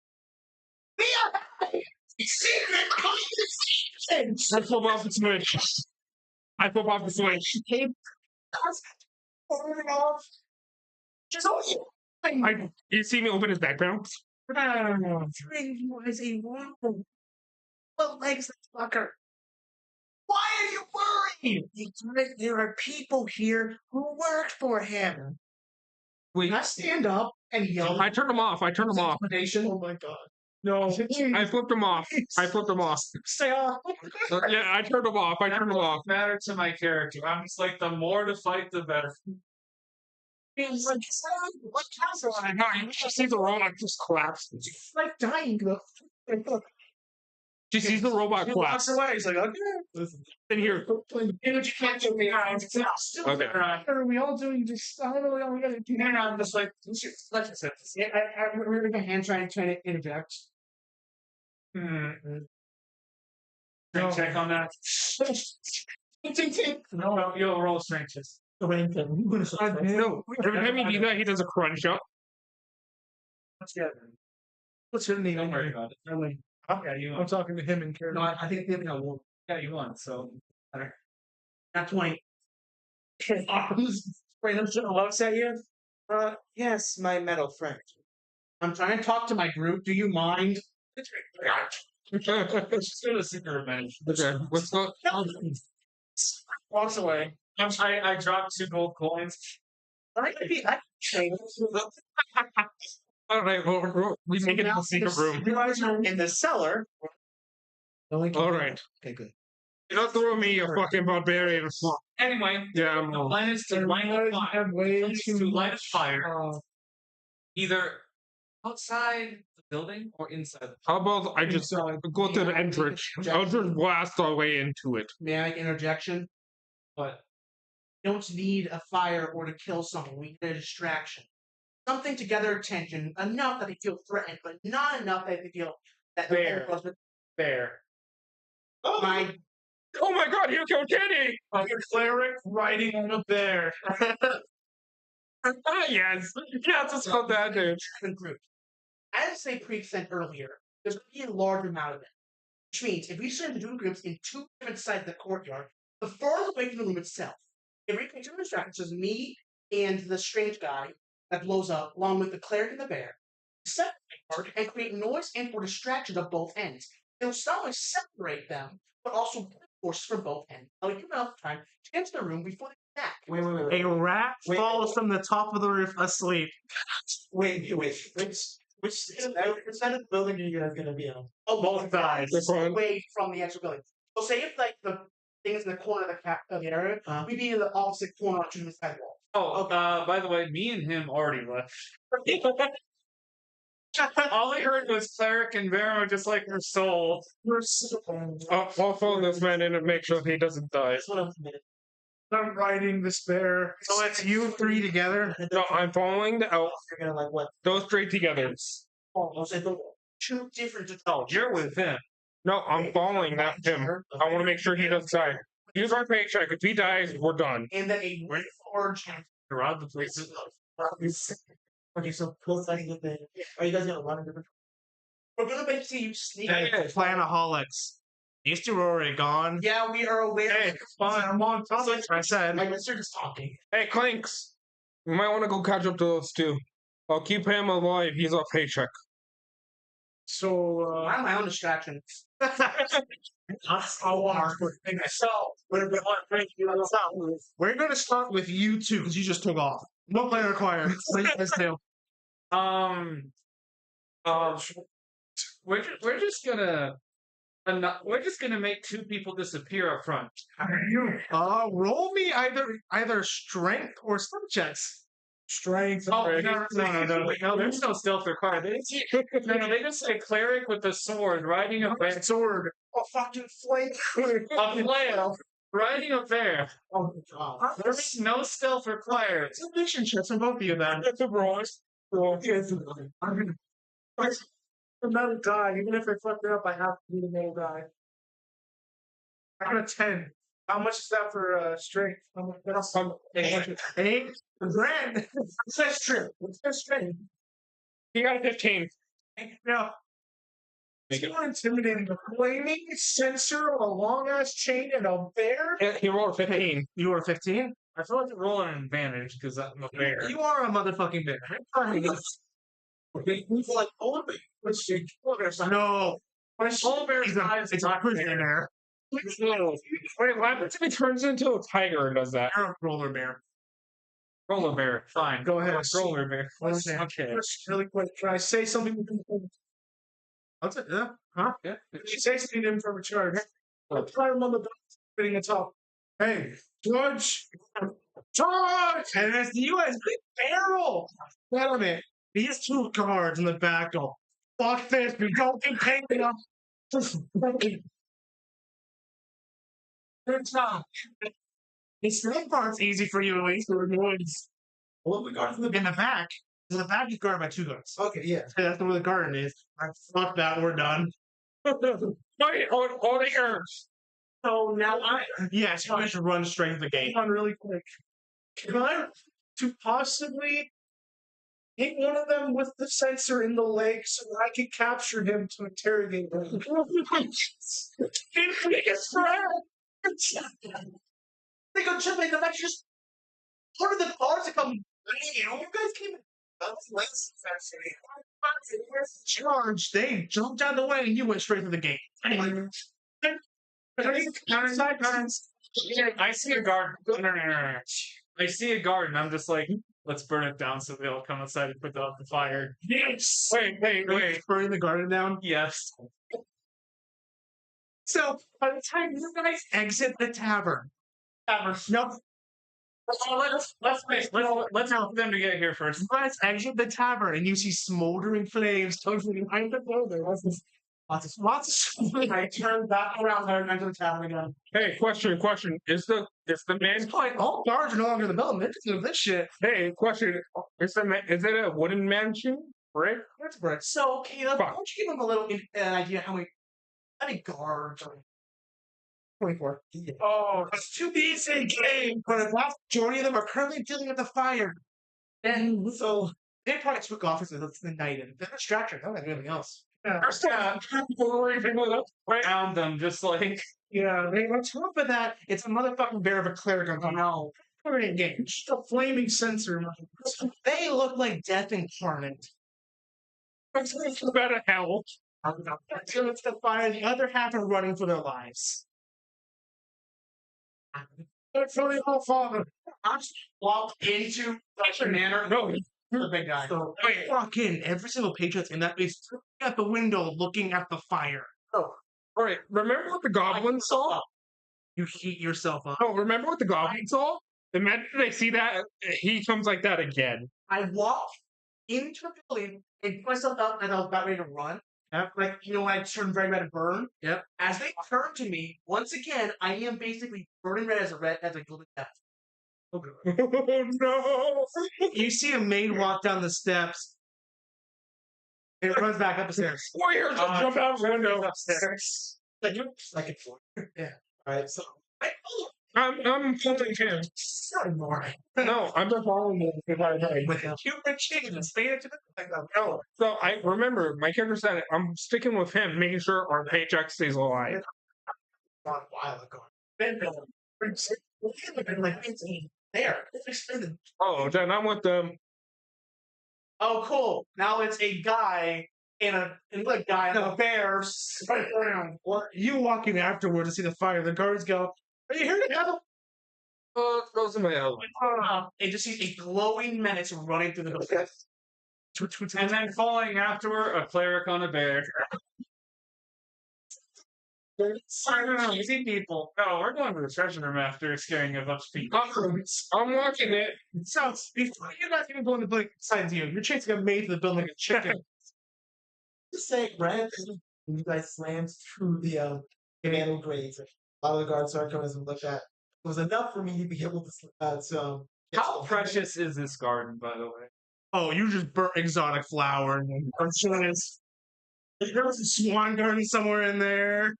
We are having a secret conversation. I flip off the switch. I flip off the switch. Turn it off. Just You see me open his backpack? bring you as a room. What legs the fucker? Why are you worried? Because there are people here who worked for him. Wait, I stand up and yell. I turned him off. I turned him off. Intimidation. Oh my god. No. I flipped him off. I flipped him off. Stay off. Yeah, I turned him off. I turned him off. Matter to my character. I'm just like, the more to fight, the better. What castle? No, you just see the robot just collapse. It's like dying though. She sees the robot He walks collapse. away. He's like, okay. And here, You can't get me out. It's still Okay. there. What are we all doing? Just I don't know what we gotta do. And I'm just like, let's just Yeah, we're making a hand trying to interject. check on that. No, you'll roll strength checks. no. Every time he does that, he does a crunch up. What's her name? Don't worry about it. Yeah, you I'm won. talking to him in character. No, I think they've got a wolf. Yeah, you won. So Not 20. Looks at you. Yes, my metal friend. I'm trying to talk to my group. Do you mind? Okay, let's go to secret revenge. let's go. Walks away. I dropped 2 gold coins. I could be. I All right, well, we make it to the secret room. You guys are in the cellar. All right. Okay, good. You're not throwing me, you fucking barbarian. Anyway, Yeah, I'm. the plan is to light a fire. have way Plan is too to light a much, fire either outside the building or inside. How about I just go to the entrance? I'll just blast our way into it. May I make an interjection? But We don't need a fire or to kill someone. We need a distraction. Something to gather attention enough that they feel threatened, but not enough that they feel that Fair. they're fair. my Oh my god, you killed Kenny! A cleric riding on a bear. Yes! Yes, it's called that, dude. different groups. As they pre-sent earlier, there's going to be a large amount of them. Which means if we send the two groups in 2 different sides of the courtyard, the farthest away from the room itself, if we can 2 distractions, me and the strange guy that blows up, along with the cleric and the bear, separate and create noise and for distractions of both ends. It will not only separate them, but also bring forces from both ends. Now, you enough time to get to the room before they attack. Wait. A rat falls from the top of the roof asleep. Wait. Which side of the building are you guys gonna be on? Oh, Both sides. This one. away from the actual building. So say if like the thing is in the corner of the area, we'd be in the opposite corner to the sidewalk. Oh, by the way, me and him already left. All I heard was Cleric and Vero just like her soul. I'll follow this man in and make sure he doesn't die. That's what I'm committed. I'm riding this bear. So it's you 3 together. No, I'm following the elf. You're gonna like what? Those 3 together. Almost at the 2 different. Oh, you're with him. No, I'm following that him. I want to make sure he doesn't die. Use our paycheck. If he dies, we're done. And then a large. Rob the place. Okay, so both sides of the. Are you guys gonna run a different? We're gonna basically use sneak. Planaholics. These 2 are already gone. Yeah, we are aware. Hey, fine, I'm on top. I said. My listeners just talking. Hey, Clinks. We might want to go catch up to those 2. I'll keep him alive. He's our paycheck. So I'm my own distraction. We're going to start with you 2 because you just took off. No plan required. What do you guys do? We're just gonna we're just gonna make two people disappear up front. Roll me either strength or skill checks. Strength. Oh no! There's no stealth required. They just say cleric with a sword riding a bear. Sword. A fucking flame. A flail riding a bear. Oh god. There's no stealth required. Mission checks from both of you then. That's a bronze. I'm gonna die. Even if I fuck it up, I have to be the main guy. I got a 10. How much is that for strength? How much? That's 8 grand. That's true. That's strength. He got a 15. Now, it's more intimidating. A flaming sensor, a long ass chain, and a bear. Yeah, he rolled a 15. You were 15? I feel like rolling an advantage because I'm a bear. You are a motherfucking bear. He's like, oh, No. Polar bear's It's a prisoner. Wait, what happens if he turns into a tiger and does that? You're a roller bear. Roller bear. Fine. Go ahead. Roller bear. Okay. Really quick, can I say something? What's it? Yeah. Huh? Yeah. Can you say something to him from a charge? Try him on the sitting the top. Hey, George! George! And it's the U.S. barrel. Element. These two guards in the back go, fuck this, we don't get paid enough. Good job. This next part's easy for you, at least. Well, the guard in the back. In the back is guarded by two guards. Okay, yeah. So that's where the garden is. Fuck that, we're done. Wait, hold it here. So now Yes, you guys should run straight to the gate. on really quick. Can I to possibly hit one of them with the sensor in the leg so that I can capture him to interrogate him? They go jumping, the match just part of the guards that come. You guys came in. Charge, they jumped out of the way and you went straight to the gate. I see a guard. No. I see a guard, and I'm just like, let's burn it down so they'll come outside and put out the fire. Yes! Wait. Burning the garden down. Yes. So by the time you guys exit the tavern, no, Let's wait for them to get here first. you guys exit the tavern and you see smoldering flames totally behind the door. There was lots of smoke. I turned back around there and entered the tavern again. Hey, question. Is the man? It's like all guards are no longer in the building. They're just doing this shit. Hey, question. Is it a wooden mansion? Right? That's bright. So, Caleb, Fuck. why don't you give them a little idea how many guards are 24. Oh, it's too easy game. But the vast majority of them are currently dealing with the fire. And so they probably took off as the night and they're distracted. They don't have anything else. Around them, just like Yeah, On top of that, it's a motherfucking bear of a cleric on no. Game. just a flaming sensor. They look like death incarnate. It's about a hell. Until it's the fire, the other half are running for their lives. It's really all father. I just walked into the manor. No, The big guy. So I walk in, every single patrion's in that is at the window looking at the fire. all right. Remember what the goblin saw? You heat yourself up. No, remember what the goblin saw? Imagine they see that he comes like that again. I walked into the building and put myself up and I was about ready to run. Yep. Like, when I turned very red and burn. Yep. As they turn to me, once again, I am basically burning red as a golden death. Oh no! You see a maid walk down the steps. And it runs back up the stairs. Warriors jump out the window. Upstairs. Second floor. Yeah. Alright, so I'm holding him. sorry more. No, I'm just following him because I know. With a human chicken and stay into the No, so I remember my character said I'm sticking with him, making sure our paycheck stays alive. a while ago. Been like 15. There. Let's explain the Oh, then I'm with them. Oh, cool. Now it's a guy and a guy and a bear. You walk in afterward to see the fire. The guards go, "Are you here to help?" Those are my element. And just see a glowing menace running through the building. And then following afterward, a cleric on a bear. Easy people. No, we're going to the treasure room after scaring a bunch of people. I'm watching it. So before you guys even go in the building besides you're chasing a maid to the building like a chicken. Just say, right? When you guys slammed through the commando grades, a lot of the guards started coming and look at. It was enough for me to be able to. Get How to- precious is this garden, by the way? Oh, you just burnt exotic flower and there was a swan garden somewhere in there.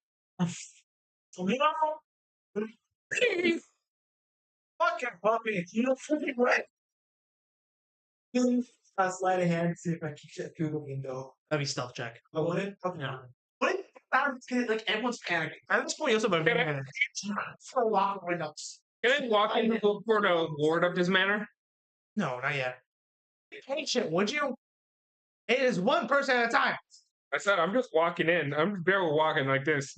Fucking puppy, you know freaking right. I'll slide a hand to see if I can get through the window. That'd be stealth check. I wouldn't. Okay. Yeah. What? Like everyone's panicking. At this point, you also have a panic for a lot of windows. Can I walk in to look for the lord of this manor? No, not yet. Be patient, would you? It is one person at a time. I said I'm just walking in. I'm just barely walking like this.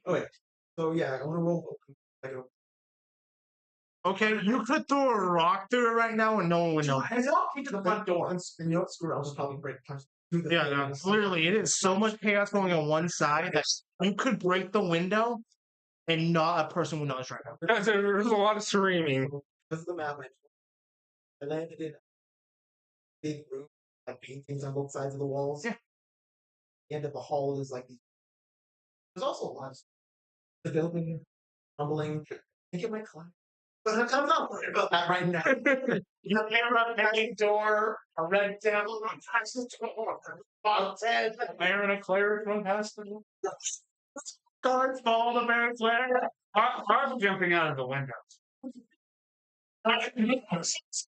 Okay. So yeah, I want to roll. I go. Okay, you could throw a rock through it right now and no one would know. Has it all came to the front door? And you know what? Screw it. I'll just probably break punch through the. Yeah, no, clearly it is so much chaos going on one side that you could break the window and not a person would notice right now. There's a lot of screaming. This is the map. I landed in a big room, like paintings on both sides of the walls. Yeah. The end of the hall is like these. There's also a lot of the building rumbling. I get my clock. But I'm not worried about that right now. You camera, hanging door, a red devil run past the door. Bot's head, a bear and a cleric run past the door. Guards follow the bear flare. I'm jumping out of the window.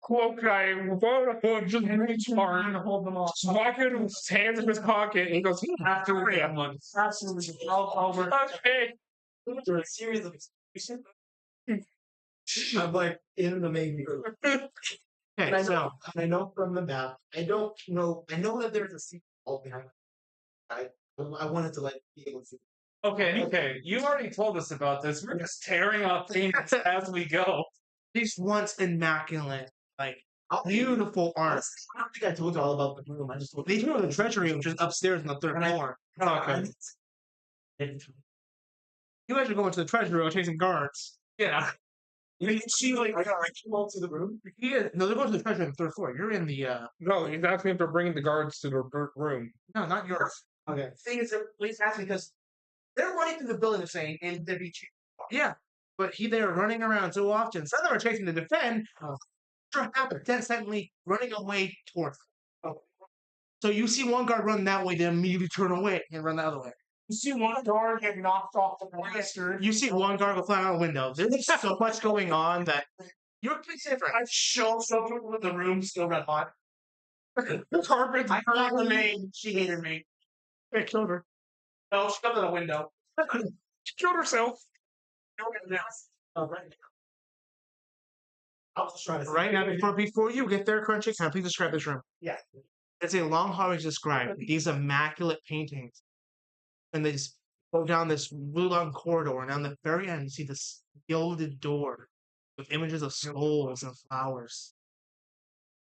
Cloak guy, just reach for him. Hold them off. Walking with his hands in his pocket, and he goes, After we have one. Absolutely. Over. okay. After a series of executions, I'm like in the main room. And Okay, I so know, and I know from the map. I don't know. I know that there's a secret all behind. I wanted to like be able to see. Okay. You already told us about this. We're just tearing off things as we go. these once immaculate, like I'll beautiful art. I don't think I told you all about the room. I just told They threw the treasury, which is upstairs on the third And I- floor. Okay. You guys are going to the treasury room chasing guards. Yeah. You see, like I came out to the room. Yeah, no, they're going to the treasury on the third floor. You're in the No, he's asking if they're bringing the guards to the room. no, not yours. Okay. Thing is, please ask me because they're running through the building the same and they're being yeah, but they are running around so often. Some of them are chasing to defend. Sure happened. Then suddenly running away towards. Them. So you see one guard run that way, then immediately turn away and run the other way. You see one guard get knocked off the banister. You see one guard go flying out a window. There's so much going on that you're completely different. I shoved people in the room, still red hot. The carpet. I heard her name. She hated me. I killed her. No, she got in the window. She killed herself. Oh, right. I was just trying to. Right now, before you get there, Crunchy, can I please describe this room? Yeah. It's a long hallway to describe. These immaculate paintings. And they just go down this really long corridor, and on the very end, you see this gilded door with images of skulls and flowers.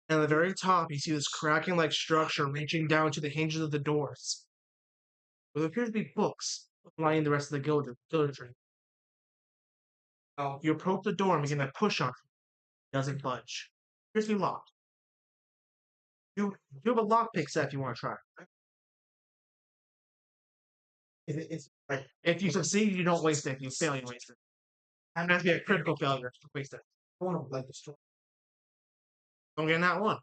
And at the very top, you see this cracking like structure reaching down to the hinges of the doors. There appear to be books lining the rest of the gilded. You approach the door and begin to push on it. It doesn't budge. It appears to be locked. You have a lockpick set if you want to try. It's right. If you succeed, you don't waste it. If you fail, you waste it. And that's be a critical failure to waste it. I want to like destroy. Don't get in that one.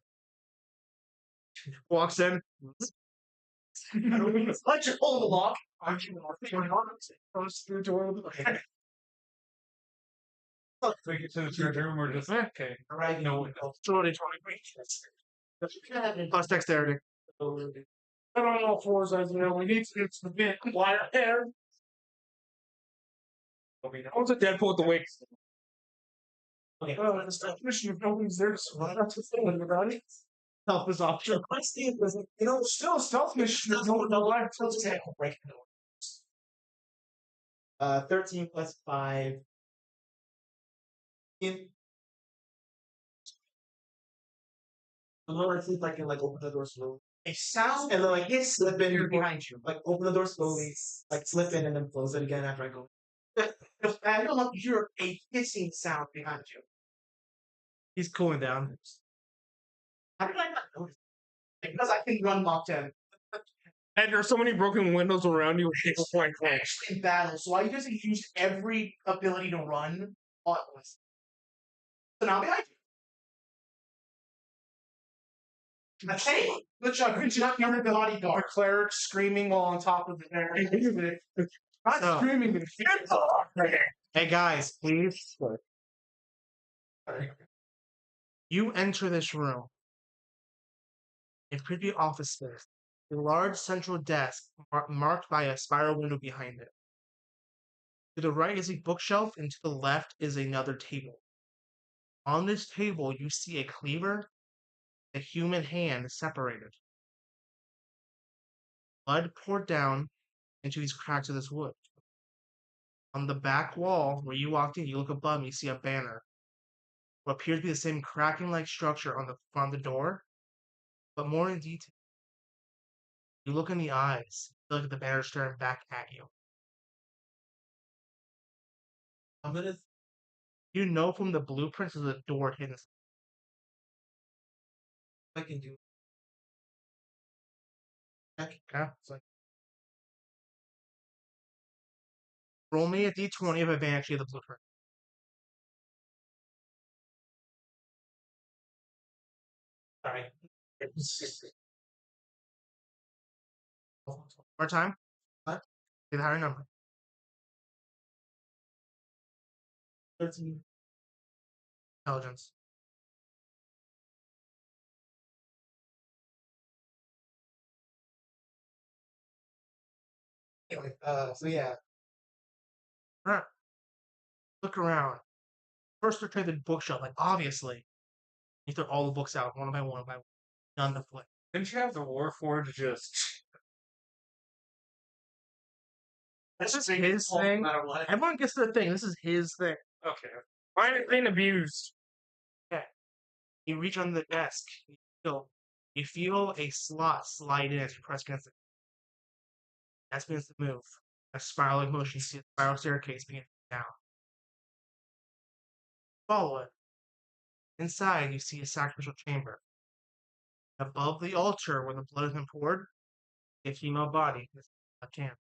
Walks in. I just pull the lock. I can close through the door. We get to the treasure room, we're just okay. Right. No window. Sorry, plus dexterity. I don't know fours as you know. We need to get to the bit wire hair. What's a Deadpool with the wig? Oh, this definition of nobody's there to survive. That's the thing about it. Help is optional. I see it doesn't. You know, Still, stealth mission is no life till it's taken. 13 plus 5. I'm gonna like sleep like and like open the door slowly. A sound And then like slip in behind you. like open the door slowly, like slip in and then close it again after I go. I don't know if you hear a hissing sound behind you. He's cooling down. How did I not notice? Because I can run locked in. And there's so many broken windows around you. It's like, Actually in battle, so I just used every ability to run all at once. So now I'm behind you. Okay, good job. Good job. You're the The bodyguard. cleric screaming while on top of the Not So- screaming in fear. Hey guys, please. You enter this room. It could be office space. A large central desk marked by a spiral window behind it. To the right is a bookshelf, and to the left is another table. On this table, you see a cleaver, a human hand separated. Blood poured down into these cracks of this wood. On the back wall, where you walked in, you look above and you see a banner. What appears to be the same cracking-like structure on the front of the door, but more in detail. You look in the eyes, look at the banner staring back at you. I'm gonna. You know from the blueprints of the door hidden. I can do. Yeah, it's like. Roll me a d20 if I actually have the blueprint. Sorry. One more time. What? Say the higher number. 13. Intelligence. Anyway, so yeah. Alright. Look around. First, look at the bookshelf. Like, obviously, you throw all the books out one by one. None to flip. didn't you have the Warforged just? This is his thing. Everyone gets their thing. This is his thing. Okay. Mine is being abused. You reach on the desk. You feel a slot slide in as you press against it. That's begins to move. A spiraling motion. You see a spiral staircase begin down. Follow it. Inside, you see a sacrificial chamber. Above the altar where the blood has been poured, a female body is a can.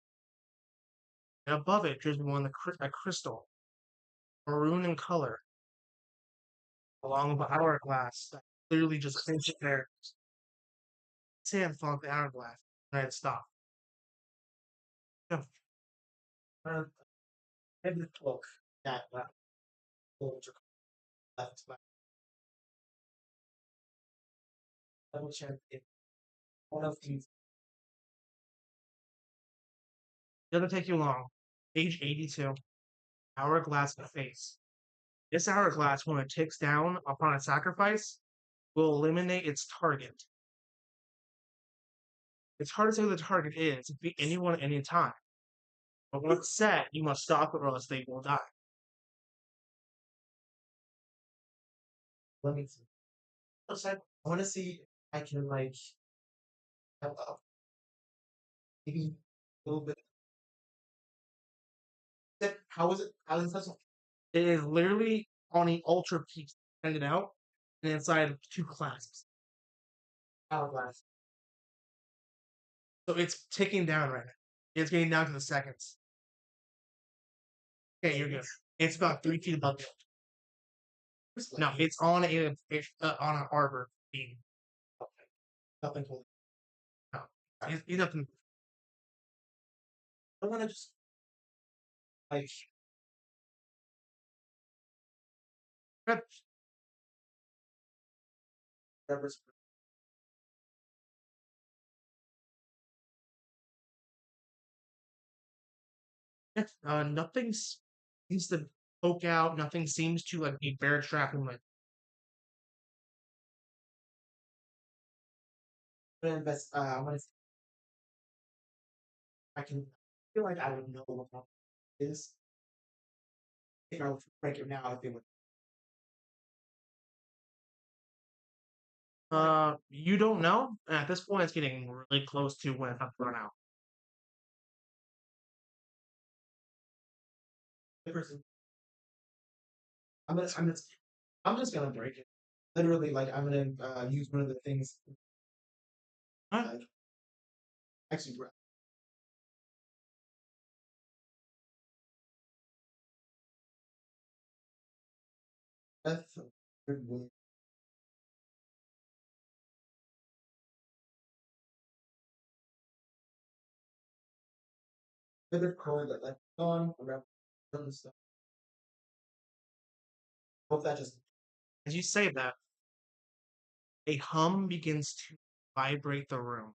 And above it, there's a crystal, maroon in color, along with an hourglass that clearly just clinks it there. Sand fall off the hourglass, and it stopped. And the cloak that left back. Double check if one of these doesn't take you long. Page 82. Hourglass face. This hourglass, when it ticks down upon a sacrifice, will eliminate its target. It's hard to say who the target is. It could be anyone at any time. But when it's set, you must stop it or else they will die. Let me see. I want to see if I can like have maybe a little bit. How is it? How is it? It is literally on an altar piece, extended out, and inside two clasps. Hourglass. So it's ticking down right now. It's getting down to the seconds. Okay, you're good. It's about 3 feet above you. No, it's on on an arbor beam. Okay. Nothing cool. No, he's nothing. I want to just like. Good. Whatever's- Yeah, nothing seems to poke out. Nothing seems to like be bear trapping like. I'm gonna invest. I'm gonna. I can feel like I would know what that is. If I would break it now, if it would. You don't know. At this point, it's getting really close to when it's up to run out. The person. I'm just gonna break it. Literally, like I'm gonna use one of the things. Alright. Actually, breath. Bitter cold that left on around the stuff. Hope that just As you say that, a hum begins to vibrate the room.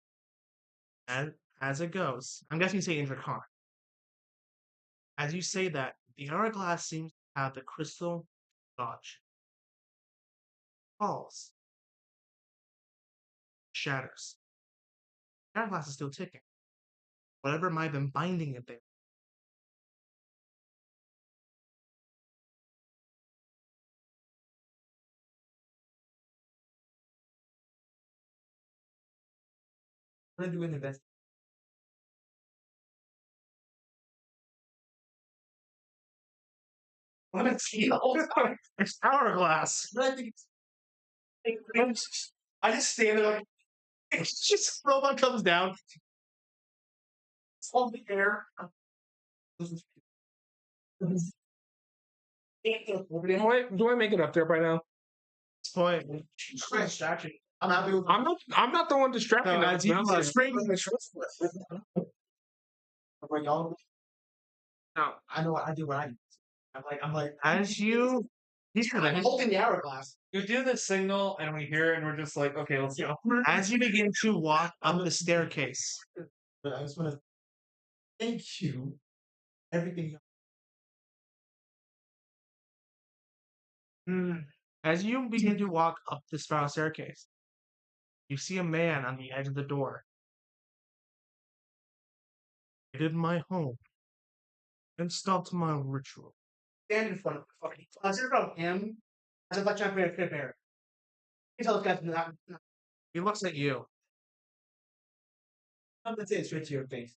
As it goes, I'm guessing you say intercom. As you say that, the hourglass seems to have the crystal dodge. Falls. Shatters. The hourglass is still ticking. Whatever might have been binding it there. I'm gonna do an invest. What a steal! It's hourglass. But I think it's I just stand there like it's just robot comes down. It's on the air. Do I make it up there by now? Point. distraction. I'm happy with. I'm not the one distracting. No, them, as you man. spring For y'all, No. I know what I do. What I do. I'm like. as you I'm holding the hourglass. You do the signal, and we hear it, and we're just like, okay, let's go. as you begin to walk up the staircase. But I just want to thank you. Everything. As you begin to walk up the spiral staircase, you see a man on the edge of the door. I did my home and stopped my ritual. Stand in front of the fucking. As in front of him, as if like trying to create a fit bear. You tell this guy's not. He looks at you. I'm gonna say it straight to your face.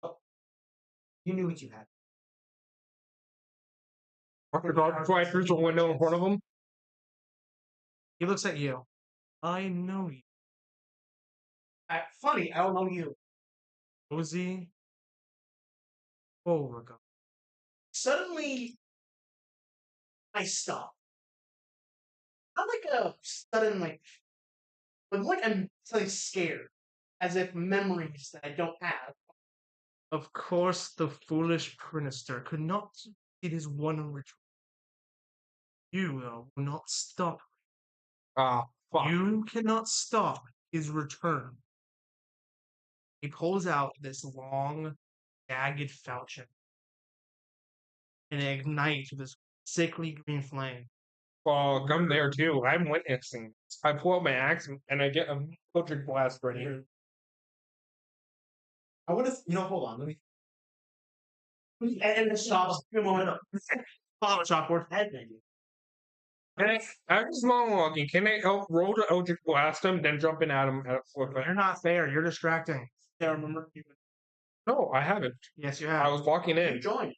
Oh, you knew what you had. After God fly through the window in front of him. He looks at you. I know you. Funny, I don't know you. Cozy. Beauregard. Suddenly, I stop. Not like a sudden, but like I'm suddenly scared. As if memories that I don't have. Of course, the foolish Prinister could not complete his one ritual. You, though, will not stop. Ah, fuck. You cannot stop his return. He pulls out this long, jagged falchion and it ignites with this sickly green flame. Fuck, I'm there too. I'm witnessing this. I pull out my axe and I get a electric blast ready. I want to. Hold on. Let me. And it stops for a moment. Follow chalkboard. I'm just long walking. Can I help roll the electric blast him, then jump in at him at a flip? You're not there. You're distracting. Yeah, remember? No, I haven't. Yes, you I have. was walking in. joined.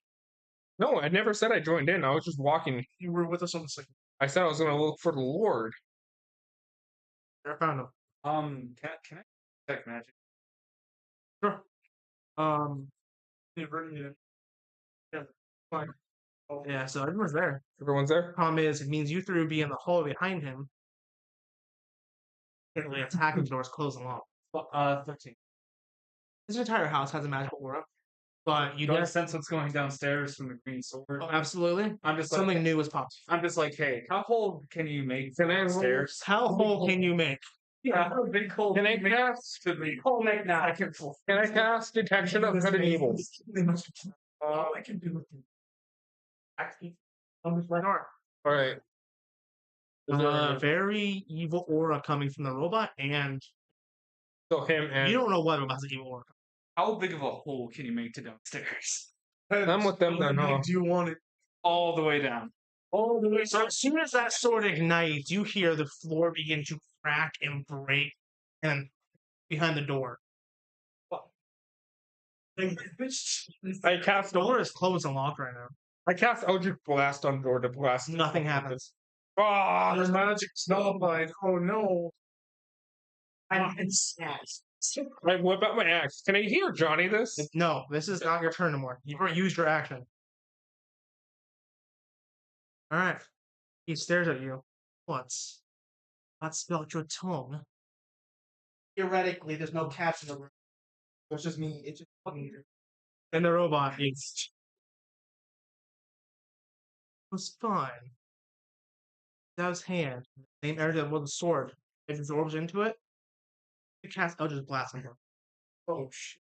No, I never said I joined in. I was just walking. You were with us on the second. I said I was going to look for the Lord. I found him. Can I check magic? Sure. Yeah, so everyone's there. Everyone's there? Problem is, it means you three would be in the hallway behind him. Currently attacking the doors closed along. 13. His entire house has a magical aura. But you You got a don't. sense what's going downstairs from the green sword. Oh, absolutely. I'm just Something like, new was popped. I'm just like, hey, how cold can you make Can I roll- downstairs? How whole can you make? Yeah, how big cold Can I can you make cast? to be? Whole make now. I can full. Can I cast detection of good and evil? I can do it. On his right arm. All right. Is there Very evil aura coming from the robot, and so him and you don't know what robot's an evil aura. How big of a hole can you make to downstairs? I'm with them then, huh? Do you want it All the way down. all the way? So as soon as that sword ignites, you hear the floor begin to crack and break, and then behind the door. I cast The door is closed and locked right now. I cast Eldritch Blast on door to blast. Nothing happens. Ah, The magic's nullified. Oh no. I'm sad. I whip out my axe. Can I hear Johnny this? No, this is not your turn anymore. You've already used your action. All right. He stares at you. What's spelled your tongue? Theoretically, there's no cats in the room. So it's just me. It's just fucking weird. And the robot is. It was fine. That was hand. Same area with the sword. It absorbs into it. The cast Eldritch Blast on him. Oh shit.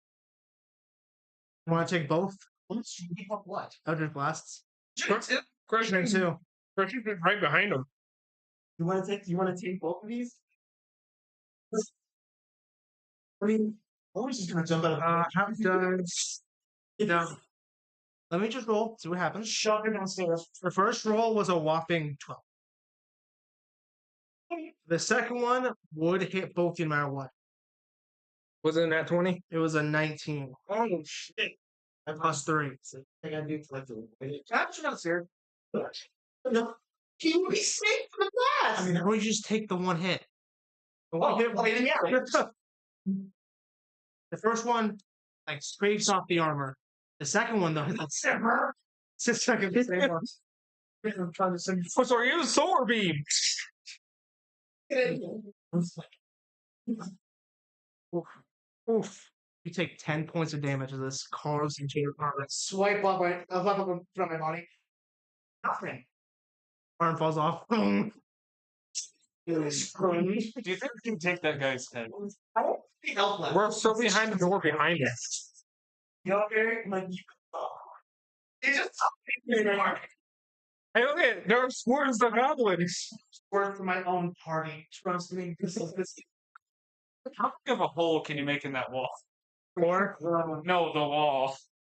You want to take both What? Eldritch Blasts? Christian, Turn two. Christian's right behind him. You want to take? You want to take both of these? I mean, I was just gonna jump out of. How does? No. Let me just roll. See what happens. Shove it downstairs. The first roll was a whopping 12. The second one would hit both you no matter what. Was it that 20? It was a 19 Oh shit. plus 3. I gotta do like the. Capture downstairs. No. He would be safe from the blast. I mean, or you just take the one hit. The one hit. okay, then yeah. The first one like scrapes off the armor. The second one though, hits like it's the second same one. I'm trying to send Oh, sorry, it was Solar Beam. Oof. You take 10 points of damage as this carves into your armor. swipe up from my body. Nothing. Arm falls off. Do you think we can take that guy's head? I don't think help left. We're so behind the door behind us. You know, Eric, like you. It's just Hey, look at there are swarms of goblins. Work for my own party. Trust me. This is this. How big of a hole can you make in that wall? Or No, the wall.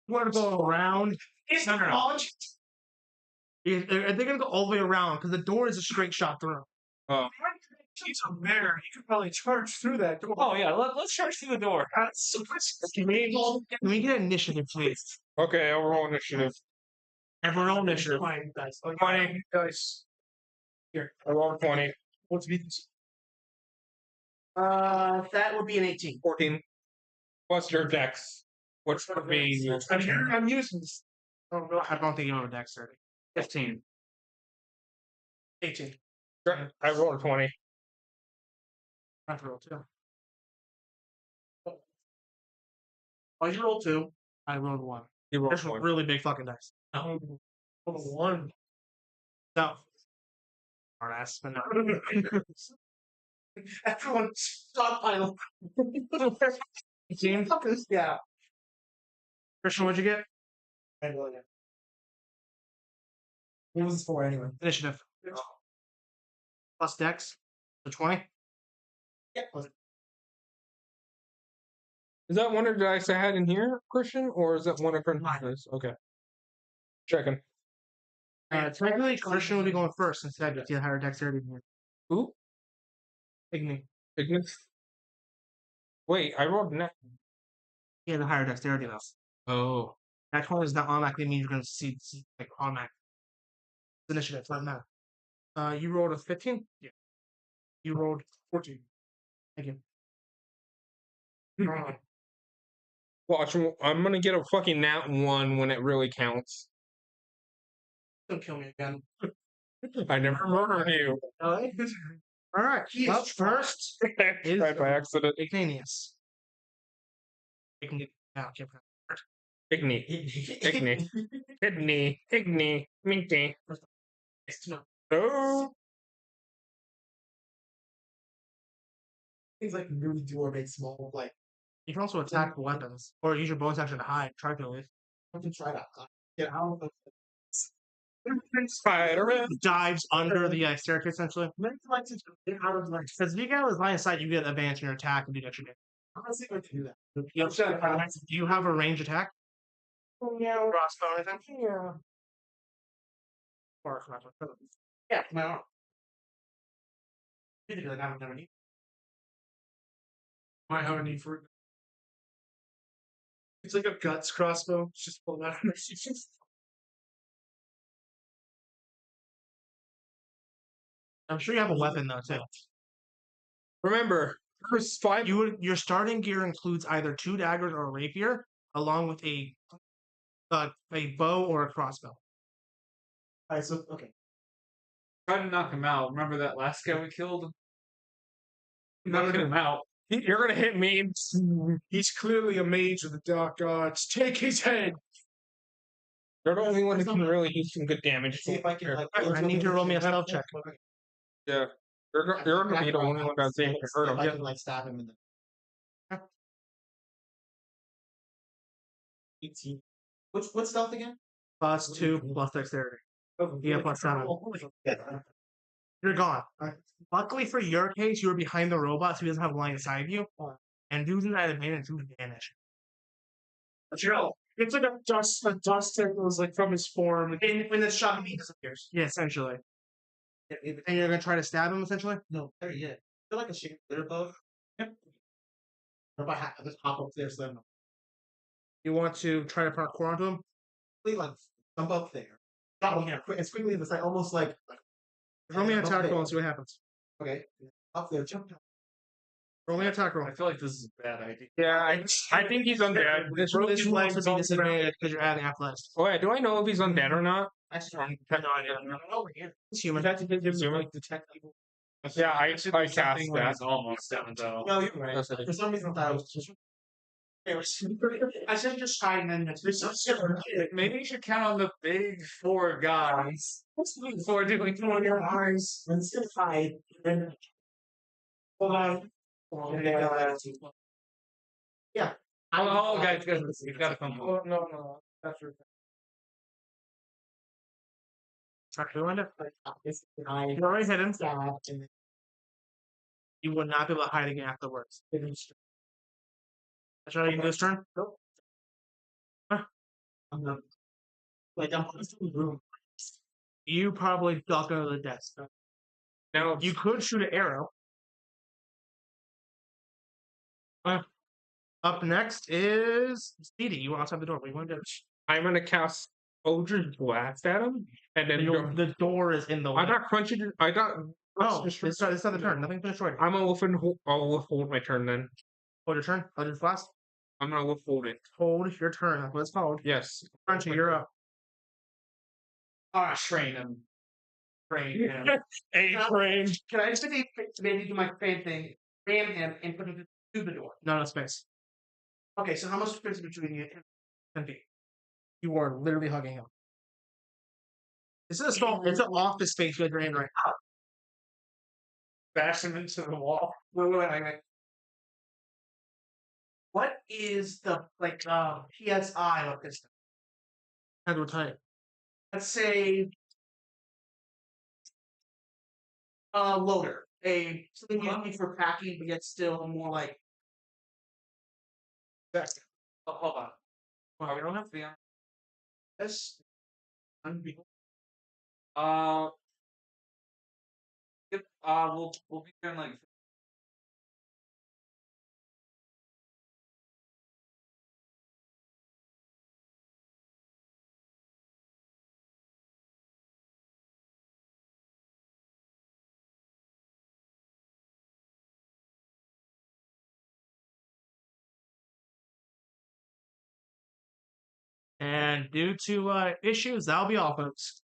you want to go around. It's No, no, no. college. They're going to go all the way around because the door is a straight shot through. He's a mayor. He could probably charge through that door. Oh yeah, let's charge through the door. That's so Can we get initiative, please? Okay, I'll roll initiative. Everyone roll initiative. fine, guys. 20. Guys. I rolled 20. What's this? That would be an 18. 14. Plus your dex. Which would be. I'm using this. Oh no. I don't think you have a dex 30. 15. 18. I rolled 20. I have to roll 2. Oh, you rolled 2. I rolled 1. You rolled There's some 1. really big fucking dice. Oh, one. No. Hard ass, but no. Everyone stockpile. 18. Yeah. Christian, what'd you get? I know that. What was this for anyway? Initiative. Plus dex. So 20. Yeah. Is that one of the dice I had in here, Christian? Or is that one of Christian's? Okay. Checking. Technically, Christian would be going first since he had the higher dexterity than you. Who? Igni. Ignis? Wait, I rolled net. He had the higher dexterity though. Oh. That 20 does not automatically mean you're going to see like automatic. It's initiative, not now. You rolled a 15? Yeah. You rolled 14. Thank you. Watch, I'm gonna get a fucking nat 1 when it really counts. Don't kill me again. I never murdered you. Alright, up first is Right by accident. Ignatius. Igni. Ah, okay. Igni. Igni. Igni. Igni. Minky. Oh. Things like really do or make small, like, You can also attack with weapons, or use your bonus action to hide. Try to at least. I can try that. Get out of Spider-Man. Dives under the staircase essentially. Maybe like to get out of like. Because if you get out of line of sight, you get advantage in your attack and do extra damage. Honestly, I can do that. Do you have a range attack? Yeah. Crossbow or anything? Yeah. Or crossbow? Yeah, my arm. Like, I would never need. Might have a need for it. It's like a guts crossbow. It's just pull that out. I'm sure you have a weapon though too. Remember, there's 5. Your starting gear includes either 2 daggers or a rapier, along with a bow or a crossbow. Alright, so okay. Try to knock him out. Remember that last guy we killed? Knocking him out. You're gonna hit me. He's clearly a mage of the dark arts. Take his head. You're the only one who can really use some good damage. See if I can like. I need you to roll me a stealth check. Yeah. You're gonna be the only one that's able to hurt him. I can like stab him in the. 18. What's stealth again? Plus 2 plus dexterity. Yeah, plus 7. Yeah. You're gone. Luckily for your case, you were behind the robot, so he doesn't have line of sight of you. And using that advantage, you vanish. Jill. It's like a dust that goes like from his form. And when the shot he disappears. Yeah, essentially. And you're gonna try to stab him, essentially? No, there he is. I feel like a shape clear bow. Yep. Or if I just hop up there, so then You want to try to parkour onto him? like jump up there. Drop him as quickly as I almost like. Roll me an attack Okay. roll and see what happens. Okay. Up there, jump down. Roll me an attack roll. I feel like this is a bad idea. Yeah, I think he's undead. This will also be disadvantage because you're adding athletics. Oh, yeah, do I know if he's undead or not? Actually, It's human. That to give him Human. like detect evil. Yeah, I cast Something when that. he's almost down though. no, you're right. For some reason, I thought it was just. I said just hide and then Maybe you should count on the big 4 guys before doing On your eyes and still hide. And hold on. Yeah. Oh, guys, you gotta come. Oh no. That's right. Actually, wind up. I You're already hidden. stabbed and You would not be able to hide again afterwards. That's right, you can do this turn? I'm not. Like I'm in the room. You probably duck under the desk. Now, You could shoot an arrow. Up next is Speedy. You were outside the door. What do you want to do? I'm gonna cast Eldritch Blast at him, and then The door is in the way. I got crunchy. I got. Oh, it's not the turn. Nothing's been destroyed. I'm gonna I'll withhold my turn then. Hold your turn. Hold your blast. I'm gonna withhold it. Hold your turn. That's what it's called. Yes. Crunchy, you're up. Train him. Train him. A-frame. Can I just maybe do my fan thing? Ram him and put him through the door. No space. Okay, so how much space between you and 10 feet? You are literally hugging him. This is a small. It's an office space you're in right now. Bash him into the wall. Wait. What is the PSI of this thing? How do we type? Let's say loader. Something you need for packing, but yet still more like Oh, hold on. Well, we don't have to be on this. Yep. We'll be there in like. And due to issues, that'll be all, folks.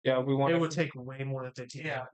Yeah, we want It to would take way more than 15. Yeah.